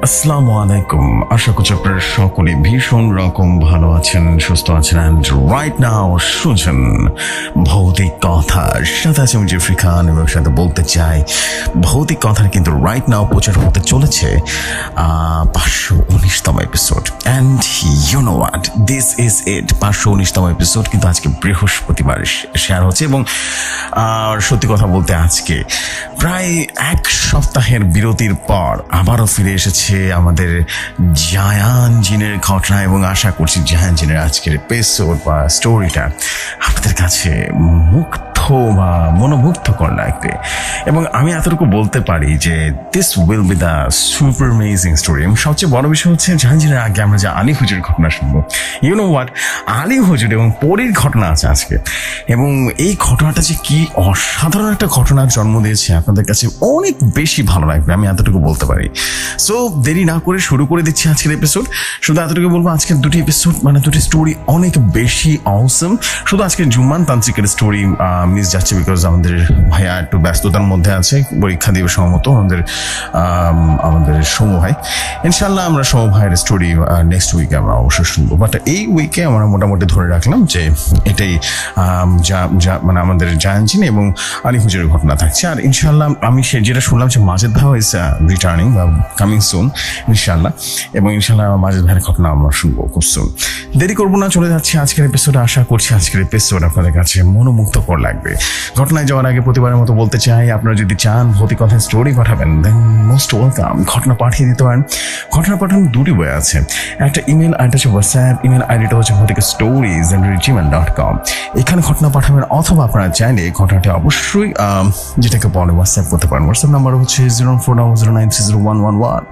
আসসালামু আলাইকুম। আশা করছি আপনারা সকলে ভীষণ রকম ভালো আছেন, সুস্থ আছেন। অ্যান্ড রাইট নাও শুনছেন ভৌতিক কথার সাথে আছে আমি জেফরি খান, এবং সাথে বলতে চাই ভৌতিক কথার কিন্তু রাইট নাও প্রচার হতে চলেছে 519তম episode. And you know what, this is it. 519তম এপিসোড কিন্তু আজকে বৃহস্পতিবার শেয়ার হচ্ছে, এবং সত্যি কথা বলতে আজকে প্রায় এক সপ্তাহের বিরতির পর আবারও ফিরে এসেছে আমাদের জায়ান জিনের ঘটনা, এবং আশা করছি জায়ান জিনের আজকের এপিসোড বা স্টোরিটা আপনাদের কাছে বা মনোমুগ্ধকর লাগবে। এবং আমি এতটুকু বলতে পারি যে this will be the super amazing story. এবং সবচেয়ে বড় বিষয় হচ্ছে জাহান জিনের আগে আমরা যে আলী হুজুরের ঘটনা শুনবো। ইউ নো হোয়াট, আলী হুজুর এবং পরীর ঘটনা আছে আজকে, এবং এই ঘটনাটা যে কি অসাধারণ একটা ঘটনার জন্ম দিয়েছে আপনাদের কাছে অনেক বেশি ভালো লাগবে, আমি এতটুকু বলতে পারি। সো দেরি না করে শুরু করে দিচ্ছি আজকের এপিসোড। শুধু এতটুকু বলবো, আজকের দুটি এপিসোড দুটি স্টোরি অনেক বেশি অসম। শুধু আজকের জুম্মান তান্ত্রিকের স্টোরি মিস যাচ্ছে, বিকজ আমাদের ভাইয়া একটু ব্যস্ততার মধ্যে আছে, পরীক্ষা দিবে সম্ভবত আমাদের সৌম্য ভাই। ইনশাল্লাহ আমরা সৌম্য ভাইয়ের স্টোরি নেক্সট উইকে আমরা অবশ্যই শুনবো, বাট এই উইকে আমরা মোটামুটি ধরে রাখলাম যে এটাই আমাদের জায়ান জিন এবং আলী হুজুরের ঘটনা থাকছে। আর ইনশাল্লাহ আমি যেটা শুনলাম যে মাজেদ ভাই ইজ রিটার্নিং বা কামিং সুন ইনশাল্লাহ, এবং ইনশাল্লাহ মাজেদ ভাইয়ের ঘটনা আমরা শুনবো খুব সুন। দেরি করবো না, চলে যাচ্ছি আজকের এপিসোডে। আশা করছি আজকের এপিসোড আপনাদের কাছে মনোমুগ্ধকর লাগবে। ঘটনায় যাওয়ার আগে প্রতিবারের মতো বলতে চাই, আপনারা যদি চান ভৌতিক কথার স্টোরি পাঠাবেন দেন মোস্ট ওয়েলকাম। ঘটনা পাঠিয়ে দিতে পারেন। ঘটনা পাঠানোর দুটি ওয়ে আছে, একটা ইমেল আইডি হচ্ছে হোয়াটসঅ্যাপ, ইমেল আইডিটা হচ্ছে bhautikstories@gmail.com। এখানে ঘটনা পাঠাবেন, অথবা আপনারা চাইলে ঘটনাটি অবশ্যই যেটাকে বলে হোয়াটসঅ্যাপ করতে পারেন। হোয়াটসঅ্যাপ নাম্বার হচ্ছে 0490930111।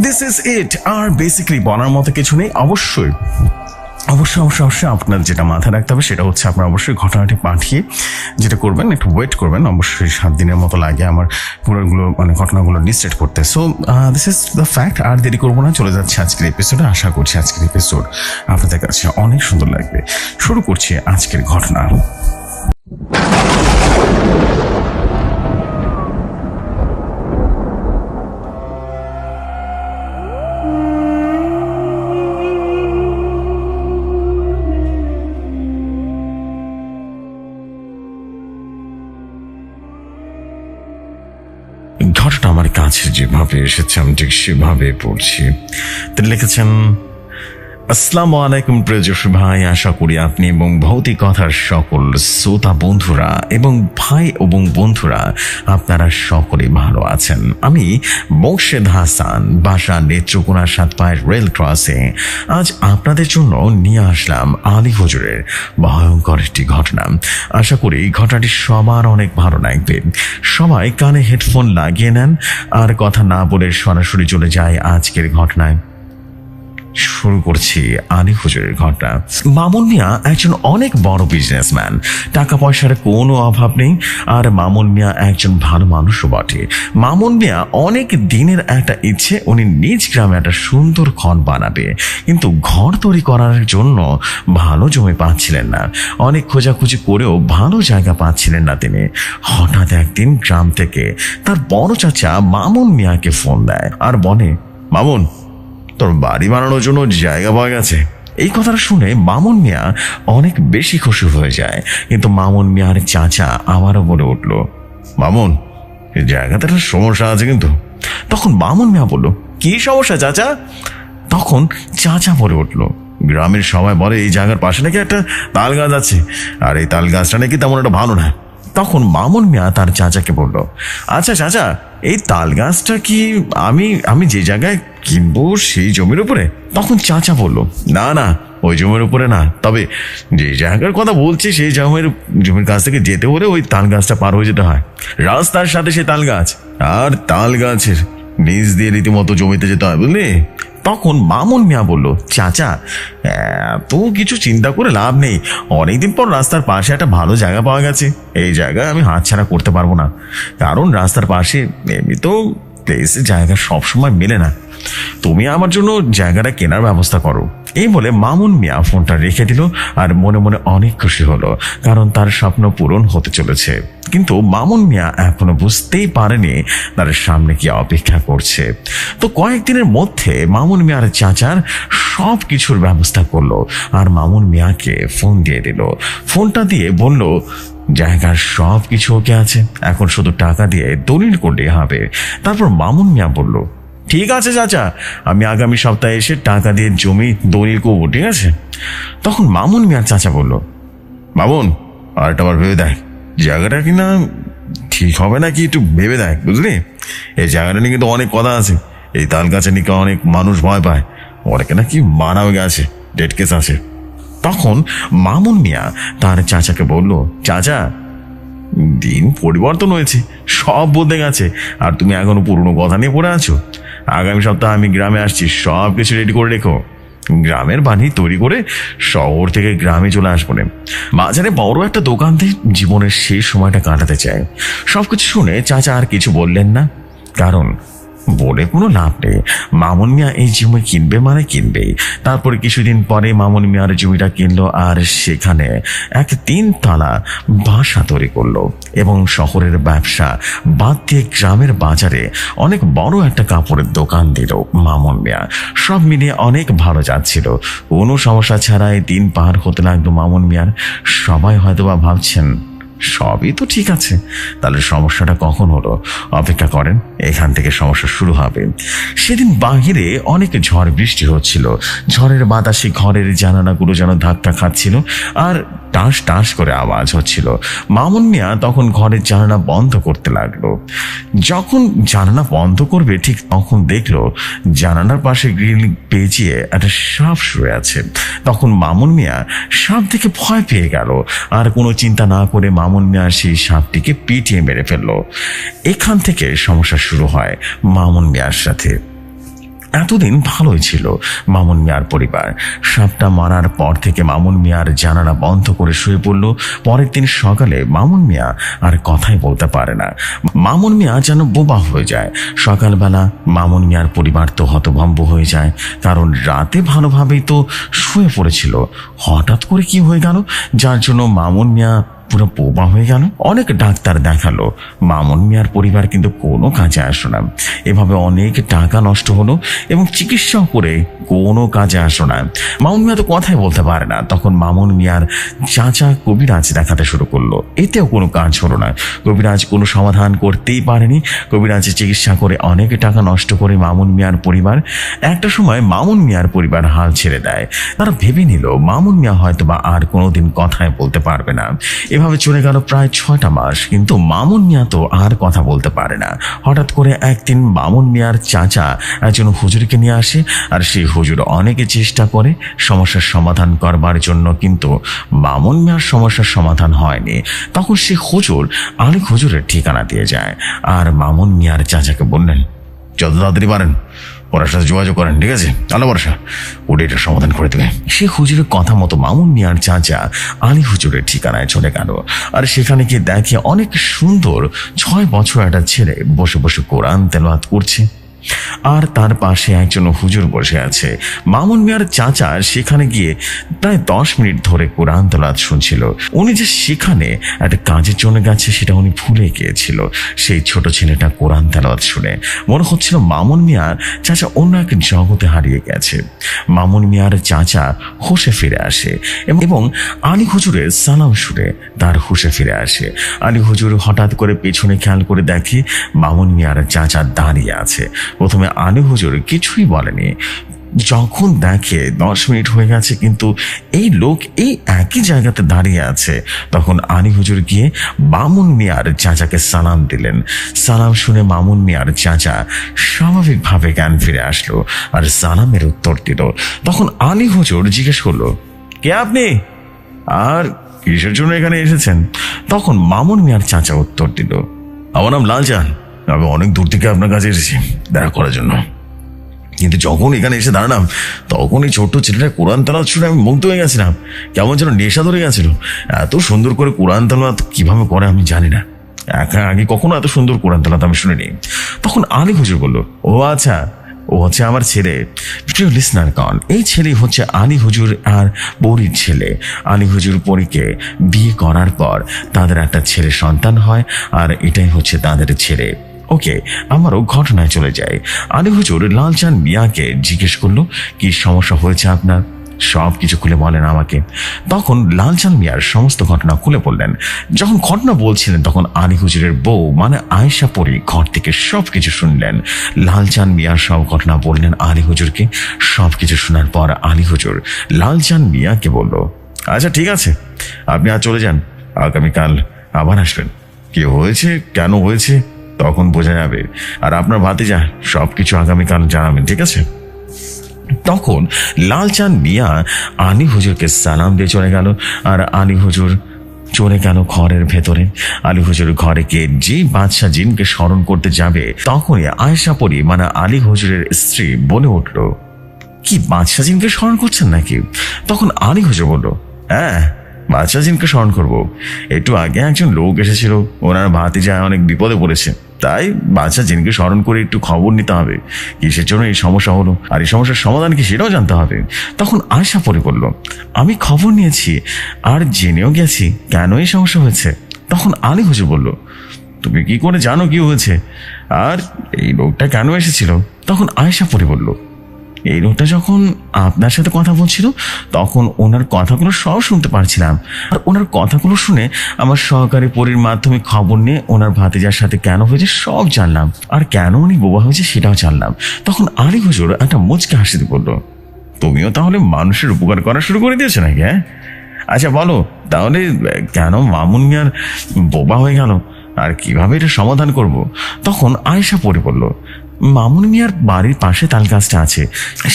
This is it. আর বেসিক্যালি বলার মতো কিছু নেই। অবশ্যই আপনার যেটা মাথায় রাখতে হবে সেটা হচ্ছে আপনার অবশ্যই ঘটনাটি পাঠিয়ে যেটা করবেন, একটু ওয়েট করবেন। অবশ্যই 7 দিনের মতো লাগে আমার পুরোগুলো ঘটনাগুলো লিস্টেড করতে। So this is the fact. আর দেরি করবো না, চলে যাচ্ছে আজকের এপিসোডে। আশা করছি আজকের এপিসোড আপনাদের কাছে অনেক সুন্দর লাগবে। শুরু করছি আজকের ঘটনা। ঘটনা আমার কাছে যেভাবে এসেছে আমি ঠিক সেভাবে পড়ছি। তিনি লিখেছেন, আসসালামু আলাইকুম প্রিয় জসু ভাই, আশা করি আপনি এবং ভৌতিক কথার সকল শ্রোতা বন্ধুরা এবং ভাই এবং বন্ধুরা আপনারা সকলে ভালো আছেন। আমি মোর্শেদ হাসান, বাসা নেত্রকোনা 7 পায়ের রেল ক্রসে। আজ আপনাদের জন্য নিয়ে আসলাম আলী হুজুরের ভয়ঙ্কর একটি ঘটনা। আশা করি ঘটনাটি সবার অনেক ভালো লাগবে। সবাই কানে হেডফোন লাগিয়ে নেন, আর কথা না বলে সরাসরি চলে যায় আজকের ঘটনায়। শুরু করছি আলী হুজুরের ঘটনা। মামুন মিয়া একজন অনেক বড় বিজনেসম্যান, টাকা পয়সার কোনো অভাব নেই, আর মামুন মিয়া একজন ভালো মানুষও বটে। মামুন মিয়া অনেক দিনের একটা ইচ্ছে, উনি নিজ গ্রামে একটা সুন্দর ঘর বানাবে, কিন্তু ঘর তৈরি করার জন্য ভালো জমি পাচ্ছিলেন না। অনেক খোঁজাখুঁজি করেও ভালো জায়গা পাচ্ছিলেন না তিনি। হঠাৎ একদিন গ্রাম থেকে তার বড় চাচা মামুন মিয়াকে ফোন দেয় আর বলে, মামুন, তোর বাড়ি বানানোর জন্য জায়গা পাওয়া গেছে। এই কথাটা শুনে মামুন মিয়া অনেক বেশি খুশি হয়ে যায়, কিন্তু মামুন মিয়ার চাচা আবারও বলে উঠল, মামুন, এই জায়গাতে একটা সমস্যা আছে কিন্তু। তখন মামুন মিয়া বলল, কি সমস্যা চাচা? তখন চাচা বলে উঠল, গ্রামের সবাই বলে এই জায়গার পাশে নাকি একটা তাল গাছ আছে, আর এই তাল গাছটা নাকি তেমন একটা ভালো না। তখন মামুন মিয়া তার চাচাকে বলল, আচ্ছা চাচা, এই তাল গাছটা কি আমি যে জায়গায় কিনবো সেই জমির উপরে? তখন চাচা বলল, না না, ওই জমির উপরে না, তবে যে জায়গার কথা বলছি সেই জমির কাছ থেকে যেতে হলে ওই তাল গাছটা পার হয়ে যেতে হয়। রাস্তার সাথে সেই তাল গাছ, আর তাল গাছের নিচ দিয়ে রীতিমতো জমিতে যেতে হয়, বুঝলি? তখন মামুন মিয়া বলল, চাচা, তো কিছু চিন্তা করে লাভ নেই, অনেকদিন পর রাস্তার পাশে একটা ভালো জায়গা পাওয়া গেছে। এই জায়গায় আমি হাতছাড়া করতে পারবো না, কারণ রাস্তার পাশে এমনি তো প্লেসের জায়গা সবসময় মেলে না। তুমি আমার জন্য জায়গাটা কেনার ব্যবস্থা করো। এই বলে মামুন মিয়া ফোনটা রেখে দিল আর মনে মনে অনেক খুশি হলো, কারণ তার স্বপ্ন পূরণ হতে চলেছে। কিন্তু মামুন মিয়া এখনো বুঝতেই পারেনি তার সামনে কি অপেক্ষা করছে। তো কয়েকদিনের মধ্যে মামুন মিয়ার চাচার সব কিছুর ব্যবস্থা করলো আর মামুন মিয়াকে ফোন দিয়ে দিল। ফোনটা দিয়ে বলল, জায়গার সব কিছু ওকে আছে, এখন শুধু টাকা দিয়ে দলিল করলেই হবে। তারপর মামুন মিয়া বলল, ঠিক আছে চাচা, আমি আগামী সপ্তাহে এসে টাকা দিয়ে জমি দলিল করবো, ঠিক আছে? তখন মামুন মিয়ার চাচা বলল, মামুন আর একটা বার ভেবে দেখ, জায়গাটা কিনা ঠিক হবে নাকি একটু ভেবে দেখ, বুঝলি? এই জায়গাটা নিয়ে কিন্তু অনেক কথা আছে। এই তাল গাছে নিয়ে অনেক মানুষ ভয় পায়, অনেকে নাকি মারাও গেছে, ডেড কেস আছে। তখন মামুন মিয়া তার চাচাকে বলল, চাচা দিন পরিবর্তন হয়েছে, সব বদলে গেছে, আর তুমি এখনো পুরনো কথা নিয়ে পড়ে আছো। আগামী সপ্তাহে আমি গ্রামে আসছি, সব কিছু রেডি করে রেখো। গ্রামের বাড়ি তৈরি করে শহর থেকে গ্রামে চলে আসবো। মাঝারে বড় একটা দোকান দিয়ে জীবনের শেষ সময়টা কাটাতে চায়। সবকিছু শুনে চাচা আর কিছু বললেন না, কারণ বলে কোনো লাভ নেই। মামুন মিয়া এই জমি কিনবে মানে কিনবেই। তারপরে কিছুদিন পরে মামুন মিয়ার জমিটা কিনলো আর সেখানে এক 3 তলা বাসা তৈরি করলো এবং শহরের ব্যবসা বাদ দিয়ে গ্রামের বাজারে অনেক বড় একটা কাপড়ের দোকান দিল মামুন মিয়া। সব মিলিয়ে অনেক ভালো যাচ্ছিল, কোনো সমস্যা ছাড়াই দিন পার হতে লাগলো মামুন মিয়ার। সবাই হয়তোবা ভাবছেন সবই তো ঠিক আছে, তাহলে সমস্যাটা কখন হলো? অপেক্ষা করেন, এখান থেকে সমস্যা শুরু হবে। সেদিন বাহিরে অনেক ঝড় বৃষ্টি হচ্ছিল। ঝড়ের বাতাসে ঘরের জানালাগুলো যেন ধাক্কা খাচ্ছিল আর টাস টাস করে আওয়াজ হচ্ছিল। মামুন মিয়া তখন ঘরের জানালা বন্ধ করতে লাগলো। যখন জানালা বন্ধ করবে ঠিক তখন দেখলো জানালার পাশে গ্রিল পেঁচিয়ে একটা সাপ শুয়ে আছে। তখন মামুন মিয়া সাপ দেখে ভয় পেয়ে গেল আর কোনো চিন্তা না করে মামুন মিয়া সেই সাপটিকে পিটিয়ে মেরে ফেললো। এখান থেকে সমস্যা শুরু হয় মামুন মিয়ার সাথে। এতদিন ভালোই ছিল মামুন মিয়ার পরিবার। সাপটা মারার পর থেকে মামুন মিয়ার জানালা বন্ধ করে শুয়ে পড়ল। পরের দিন সকালে মামুন মিয়া আর কথাই বলতে পারে না। মামুন মিয়া যেন বোবা হয়ে যায়। সকালবেলা মামুন মিয়ার পরিবার তো হতভম্ব হয়ে যায়, কারণ রাতে ভালোভাবেই তো শুয়ে পড়েছিল। হঠাৎ করে কি হয়ে গেল যার জন্য মামুন মিয়া পুরো বোবা হয়ে গেল। অনেক ডাক্তার দেখালো, মামুন মিয়ার পরিবার কিন্তু কোনো কাজে আসলো না। এভাবে অনেক টাকা নষ্ট হলো এবং চিকিৎসাও করে কোনো কাজে আসলো না। মামুন মিয়া তো কথাই বলতে পারে না। তখন মামুন মিয়ার চাচা কবিরাজ দেখাতে শুরু করলো, এতেও কোনো কাজ হলো না। কবিরাজ কোনো সমাধান করতেই পারেনি। কবিরাজ চিকিৎসা করে অনেক টাকা নষ্ট করে মামুন মিয়ার পরিবার। একটা সময় মামুন মিয়ার পরিবার হাল ছেড়ে দেয়। তারা ভেবে নিল মামুন মিয়া হয়তোবা আর কোনোদিন কথাই বলতে পারবে না। এভাবে চলে গেল প্রায় 6টা মাস, কিন্তু মামুন মিয়া তো আর কথা বলতে পারে না। হঠাৎ করে একদিন মামুন মিয়ার চাচা একজন হুজুরকে নিয়ে আসে আর সেই হুজুর অনেকে চেষ্টা করে সমস্যার সমাধান করবার জন্য, কিন্তু মামুন মিয়ার সমস্যার সমাধান হয়নি। তখন সে হুজুর আরেক হুজুরের ঠিকানা দিয়ে যায় আর মামুন মিয়ার চাচাকে বললেন, যত তাড়াতাড়ি পারেন ওনার সাথে যোগাযোগ করেন, ঠিক আছে? আলো বর্ষা ওটা এটা সমাধান করে দেবে। সে হুজুরের কথা মতো মামুন মিয়ার চাচা আলী হুজুরের ঠিকানায় চলে গেল আর সেখানে গিয়ে দেখে অনেক সুন্দর 6 বছর একটা ছেলে বসে বসে কোরআন তেলাওয়াত করছে আর তার পাশে একজন হুজুর বসে আছে। মামুন মিয়ার চাচা সেখানে গিয়ে প্রায় 10 মিনিট ধরে কোরআন তেলাওয়াত শুনছিল। উনি যে সেখানে একটা কাজের জন্য গেছে সেটা উনি ভুলে গিয়েছিল। সেই ছোট ছেলেটা কোরআন তেলাওয়াত শুনে মনে হচ্ছিল মামুন মিয়ার চাচা অন্য এক জগতে হারিয়ে গেছে। মামুন মিয়ার চাচা হুঁশে ফিরে আসে এবং আলী হুজুরের সালাম শুনে তার হুঁশে ফিরে আসে। আলী হুজুর হঠাৎ করে পেছনে খেয়াল করে দেখে মামুন মিয়ার চাচা দাঁড়িয়ে আছে। প্রথমে আলী হুজুর কিছুই বলেনি। যখন দেখে 10 মিনিট হয়ে গেছে কিন্তু এই লোক এই একই জায়গাতে দাঁড়িয়ে আছে, তখন আলী হুজুর গিয়ে মামুন মিয়ার চাচাকে সালাম দিলেন। সালাম শুনে মামুন মিয়ার চাচা স্বাভাবিকভাবে জ্ঞান ফিরে আসলো আর সালামের উত্তর দিল। তখন আলী হুজুর জিজ্ঞেস করলো, কে আপনি আর কিসের জন্য এখানে এসেছেন? তখন মামুন মিয়ার চাচা উত্তর দিল, আমার নাম লালচান, আমি অনেক দূর থেকে আপনার কাছে এসেছি দেখা করার জন্য। কিন্তু যখন এখানে এসে দাঁড়ালাম তখন এই ছোট্ট ছেলেটা কোরআন তেলাওয়াত শুনে আমি মুগ্ধ হয়ে গেছিলাম। কেমন যেন নেশা ধরে গেছিল। এত সুন্দর করে কোরআন তেলাওয়াত কিভাবে করে আমি জানি না, আগে কখনো এত সুন্দর কোরআন তেলাওয়াত আমি শুনিনি। তখন আলী হুজুর বলল, ও আচ্ছা, ও হচ্ছে আমার ছেলে। প্রিয় লিসনার গণ, এই ছেলে হচ্ছে আলী হুজুর আর পরীর ছেলে। আলী হুজুর পরীকে বিয়ে করার পর তাদের একটা ছেলে সন্তান হয়, আর এটাই হচ্ছে তাদের ছেলে। ওকে, আমারও ঘটনায় চলে যায়। আলী হুজুর লালচাঁদ মিয়াকে জিজ্ঞেস করলো, কি সমস্যা হয়েছে আপনার? সব কিছু খুলে বলেন আমাকে। তখন লালচাঁদ মিয়ার সমস্ত ঘটনা খুলে বললেন। যখন ঘটনা বলছিলেন তখন আলী হুজুরের বউ মানে আয়েশা পরী ঘর থেকে সবকিছু শুনলেন। লালচাঁদ মিয়ার সব ঘটনা বললেন আলী হুজুরকে। সবকিছু শোনার পর আলী হুজুর লালচাঁদ মিয়াকে বলল, আচ্ছা ঠিক আছে, আপনি আর চলে যান, আগামীকাল আবার আসবেন। কি হয়েছে, কেন হয়েছে তখন বোঝা যাবে, আর আপনার ভাতিজা সবকিছু আগামীকাল জানাবেন, ঠিক আছে? তখন লালচাঁদ মিয়া আলী হুজুরকে সালাম দিয়ে চলে গেল, আর আলী হুজুর চলে গেল ঘরের ভেতরে। আলী হুজুর ঘরে গিয়ে যে বাদশাহ জিনকে স্মরণ করতে যাবে তখনই আয়েশা পরী মানে আলী হুজুরের স্ত্রী বলে উঠল, কি বাদশাহ জিনকে স্মরণ করছেন নাকি? তখন আলী হুজুর বলল, হ্যাঁ, বাদশাহ জিনকে স্মরণ করবো। একটু আগে একজন লোক এসেছিল, ওনার ভাতিজা অনেক বিপদে পড়েছে, তাই বাদশাহ জিনকে স্মরণ করে একটু খবর নিতে হবে কিসের জন্য এই সমস্যা হলো, আর এই সমস্যার সমাধান কি সেটাও জানতে হবে। তখন আয়েশা পরী বলল, আমি খবর নিয়েছি আর জেনেও গেছি কেন এই সমস্যা হয়েছে। তখন আলী হুজুর বলল, তুমি কি করে জানো কি হয়েছে, আর এই লোকটা কেন এসেছিল? তখন আয়েশা পরী বলল, এই লোকটা যখন আপনার সাথে কথা বলছিল তখন ওনার কথাগুলো সব শুনতে পারছিলাম, আর ওনার কথাগুলো শুনে আমার সহকারী পরীর মাধ্যমে খবর নিয়ে ওনার ভাতিজার সাথে কেন হয়েছে সব জানলাম, আর কেন উনি বোবা হয়েছে সেটাও জানলাম। তখন আলী হুজুর একটা মুচকে হাসিতে বলল, তুমিও তাহলে মানুষের উপকার করা শুরু করে দিয়েছো নাকি? হ্যাঁ, আচ্ছা বলো তাহলে কেন মামুন মিয়ার বোবা হয়ে গেল, আর কিভাবে এটা সমাধান করব? তখন আয়েশা পরী বলল, মামুন মিয়ার বাড়ির পাশে তাল গাছটা আছে,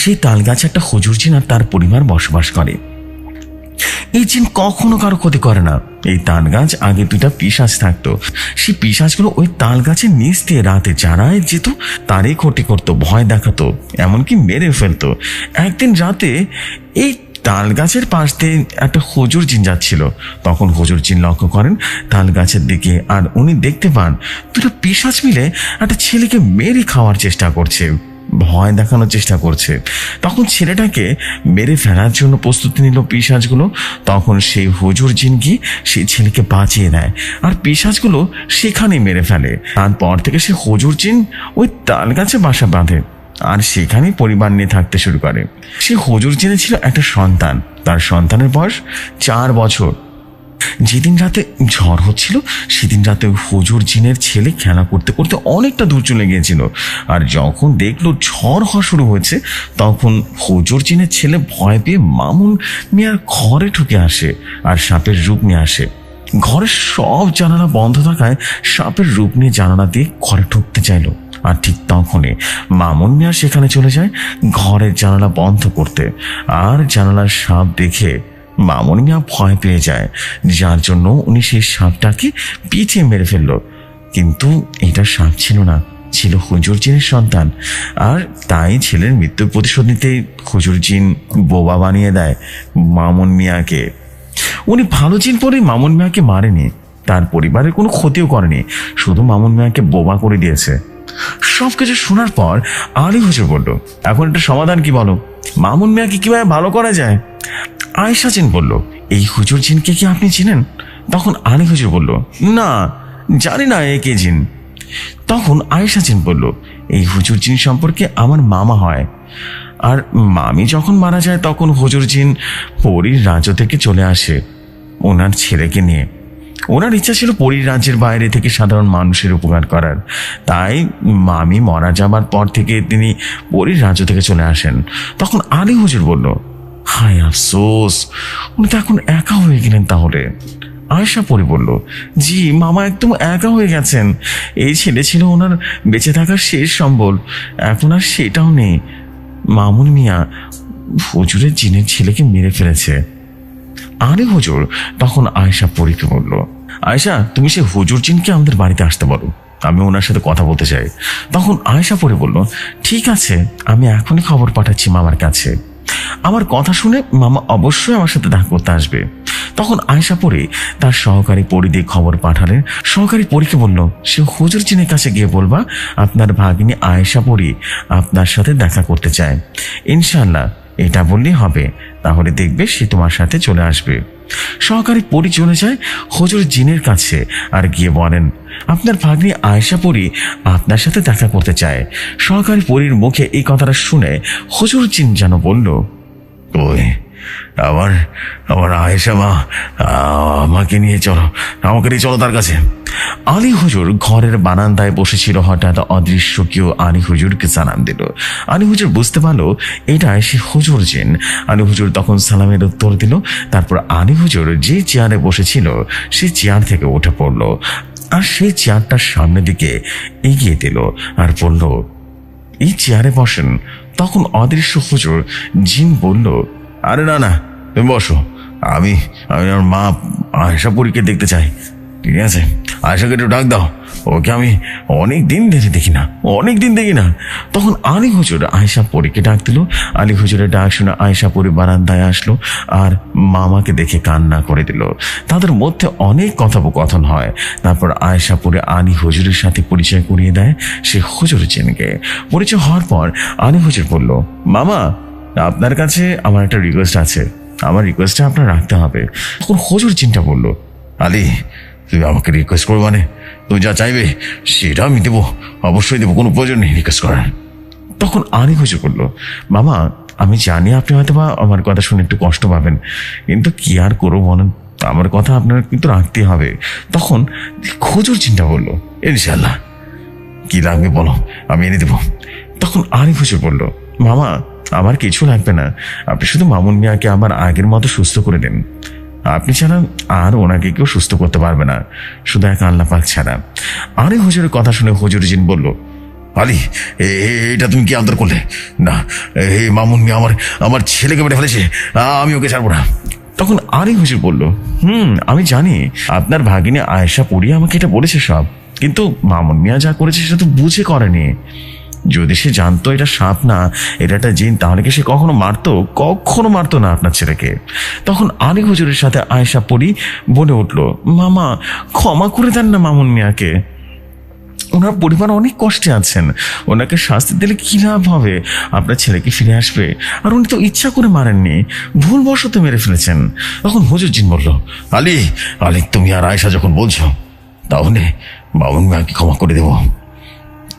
সেই তাল গাছে একটা হুজুর জিন আর তার পরিবার বসবাস করে। এই জিন কখনো কারো ক্ষতি করে না। এই তাল গাছ আগে দুইটা পিশাচ থাকতো, সেই পিশাচগুলো ওই তাল গাছের নিচ দিয়ে রাতে যারাই যেত তারই ক্ষতি করতো, ভয় দেখাতো, এমনকি মেরে ফেলতো। একদিন রাতে এই তাল গাছের পাশ দিয়ে একটা হুজুর জিন যাচ্ছিল, তখন হুজুর জিন লক্ষ্য করেন তাল গাছের দিকে, আর উনি দেখতে পান দুটো পিশাচ মিলে একটা ছেলেকে মেরে খাওয়ার চেষ্টা করছে, ভয় দেখানোর চেষ্টা করছে। তখন ছেলেটাকে মেরে ফেলার জন্য প্রস্তুতি নিল পিশাচগুলো। তখন সেই হুজুর জিন গিয়ে সেই ছেলেকে বাঁচিয়ে দেয়, আর পিশাচগুলো সেখানেই মেরে ফেলে। তারপর থেকে সে হুজুর জিন ওই তাল গাছে বাসা বাঁধে, আর সেখানেই পরিবার নিয়ে থাকতে শুরু করে। সে হুজুর জিনে ছিল একটা সন্তান, তার সন্তানের বয়স 4 বছর। যেদিন রাতে ঝড় হচ্ছিল সেদিন রাতে হুজুর জিনের ছেলে খেলা করতে করতে অনেকটা দূর চলে গিয়েছিল, আর যখন দেখলো ঝড় হওয়া শুরু হয়েছে তখন হুজুর জিনের ছেলে ভয় পেয়ে মামুন মিয়ার ঘরে ঢুকে আসে আর সাপের রূপ নিয়ে আসে। ঘরের সব জানালা বন্ধ থাকায় সাপের রূপ নিয়ে জানালা দিয়ে ঘরে ঢুকতে চাইলো, আর ঠিক তখনই মামুন মিয়া সেখানে চলে যায় ঘরের জানালা বন্ধ করতে, আর জানালার সাপ দেখে মামুন মিয়া ভয় পেয়ে যায়, যার জন্য উনি সেই সাপটাকে পিঠে মেরে ফেললো। কিন্তু এটা সাপ ছিল না, ছিল হুজুর জিনের সন্তান, আর তাই ছেলের মৃত্যুর প্রতিশোধ নিতে হুজুর জিন বোবা বানিয়ে দেয় মামুন মিয়াকে। উনি ভালো জিন পরে মামুন মিয়াকে মারেনি, তার পরিবারের কোনো ক্ষতিও করেনি, শুধু মামুন মিয়াকে বোবা করে দিয়েছে। সবকিছু শোনার পর আলী হুজুর বলল, এখন একটা সমাধান কি বলো, মামুন মিয়াকে কিভাবে ভালো করা যায়? আয়েশা জিন বলল, এই হুজুর জিনকে কি আপনি চিনেন? তখন আলী হুজুর বলল, না জানি না এ কে জিন। তখন আয়েশা জিন বলল, এই হুজুর জিন সম্পর্কে আমার মামা হয়, আর মামি যখন মারা যায় তখন হুজুর জিন পরীর রাজ্য থেকে চলে আসে ওনার ছেলেকে নিয়ে। ওনার ইচ্ছা ছিল পরীর রাজ্যের বাইরে থেকে সাধারণ মানুষের উপকার করার, তাই মামি মারা যাবার পর থেকে তিনি পরীর রাজ্য থেকে চলে আসেন। তখন আলী হুজুর বলল, হায় আফসোস, উনি তো এখন একা হয়ে গেলেন তাহলে। আয়েশা পরী বলল, জি মামা একদম একা হয়ে গেছেন, এই ছেলে ছিল ওনার বেঁচে থাকার শেষ সম্বল, এখন আর সেটাও নেই। মামুন মিয়া হুজুরের জিনের ছেলেকে মেরে ফেলেছে। আলী হুজুর তখন আয়েশা পরীকে বলল, আয়েশা তুমি সে হুজুর জিনকে আমাদের বাড়িতে আসতে বলো, আমি ওনার সাথে কথা বলতে চাই। তখন আয়েশা পরী বলল, ঠিক আছে, আমি এখনই খবর পাঠাচ্ছি মামার কাছে। আমার কথা শুনে মামা অবশ্যই আমার সাথে দেখা করতে আসবে। তখন আয়েশা পরী তার সহকারী পরীদের খবর পাঠালেন। সহকারী পরীকে বলল, সে হুজুর জিনের কাছে গিয়ে বলবা আপনার ভাগিনী আয়েশা পরী আপনার সাথে দেখা করতে চায়। ইনশাআল্লাহ এটা বললেই হবে, তাহলে দেখবে সে তোমার সাথে চলে আসবে। সহকারী পরী চলে যায় হুজুর জিনের কাছে আর গিয়ে বলেন, আপনার ভাগ্নি আয়েশা পরী আপনার সাথে দেখা করতে চায়। সহকারী পরীর মুখে এই কথাটা শুনে হুজুর জিন যেন বলল, ওই আমার আমার আয়েশা মা, আমাকে নিয়ে চলো, আমাকে নিয়ে চলো তার কাছে। আলী হুজুর ঘরের বারান্দায় বসেছিল। হঠাৎ অদৃশ্য কেউ আলী হুজুরকে সালাম দিল। আলী হুজুর বুঝতে পারলো এটা সে হুজুর জিন। আলী হুজুর তখন সালামের উত্তর দিল। তারপর আলী হুজুর যে চেয়ারে বসেছিল সেই চেয়ার থেকে উঠে পড়লো আর সেই চেয়ারটার সামনের দিকে এগিয়ে দিল আর বলল, এই চেয়ারে বসেন। তখন অদৃশ্য হুজুর জিন বলল, আরে না না, তুমি বসো, আমি আমার মা আয়েশা পরীকে দেখতে চাই। ঠিক আছে, আয়েশাকে একটু ডাক দাও, ওকে আমি অনেক দিন দেখি না। তখন আলী হুজুর আয়েশা পরীকে ডাক দিল। আলী হুজুরের ডাক শুনে আয়েশা পরী বারান্দায় আসলো আর মামাকে দেখে কান্না করে দিল। তাদের মধ্যে অনেক কথোপকথন হয়। তারপর আয়েশা পরী আলী হুজুরের সাথে পরিচয় করিয়ে দেয় সে হুজুর জিনকে। পরিচয় হওয়ার পর আলী হুজুর বলল, মামা আপনার কাছে আমার একটা রিকোয়েস্ট আছে, আমার রিকোয়েস্টটা আপনার রাখতে হবে। তখন হুজুর জিনটা বলল, আলী তুমি আমাকে রিকোয়েস্ট করো মানে? তুমি যা চাইবে সেটা আমি দেবো, অবশ্যই দেবো, কোনো প্রয়োজন নেই রিকোয়েস্ট করার। তখন আলী হুজুর বলল, মামা আমি জানি আপনি হয়তো বা আমার কথা শুনে একটু কষ্ট পাবেন, কিন্তু কি আর করবো বলেন, আমার কথা আপনার কিন্তু রাখতেই হবে। তখন হুজুর চিন্তা বললো, ইনশাল্লাহ কি লাগবে বলো, আমি এনে দেবো। তখন আলী হুজুর বলল, মামা আমার কিছু লাগবে না, আপনি শুধু মামুন মিয়াকে আমার আগের মতো সুস্থ করে দেন। আপনি ছাড়া আর ওনাকে কেউ সুস্থ করতে পারবে না, শুধু এক আল্লাহ পাক ছাড়া। আলী হুজুরের কথা শুনে হুজুর জিন বলল, আলী এটা তুমি কি আদর করলে? না, এই মামুন মিয়া আমার ছেলেকে মেরে ফেলেছে, আমি ওকে ছাড়বো না। তখন আলী হুজুর বলল, আমি জানি আপনার ভাগিনী আয়েশা পরী আমাকে এটা বলেছে সব, কিন্তু মামুন মিয়া যা করেছে সেটা তো বুঝে করেনি। যদি সে জানতো এটা সাপ না, এটা একটা জিন, তাহলে কি সে কখনো মারতো না আপনার ছেলেকে। তখন আলী হুজুরের সাথে আয়েশা পরী বলে উঠল, মামা ক্ষমা করে দেন না মামুন মিয়াকে, ওনার পরিবার অনেক কষ্টে আছেন, ওনাকে শাস্তি দিলে কি লাভ হবে? আপনার ছেলেকে ফিরে আসবে, আর উনি তো ইচ্ছা করে মারেননি, ভুলবশত মেরে ফেলেছেন। তখন হুজুর জিন বলল, আলী তুমি আর আয়েশা যখন বলছো, তাহলে মামুন মিয়াকে ক্ষমা করে দেব।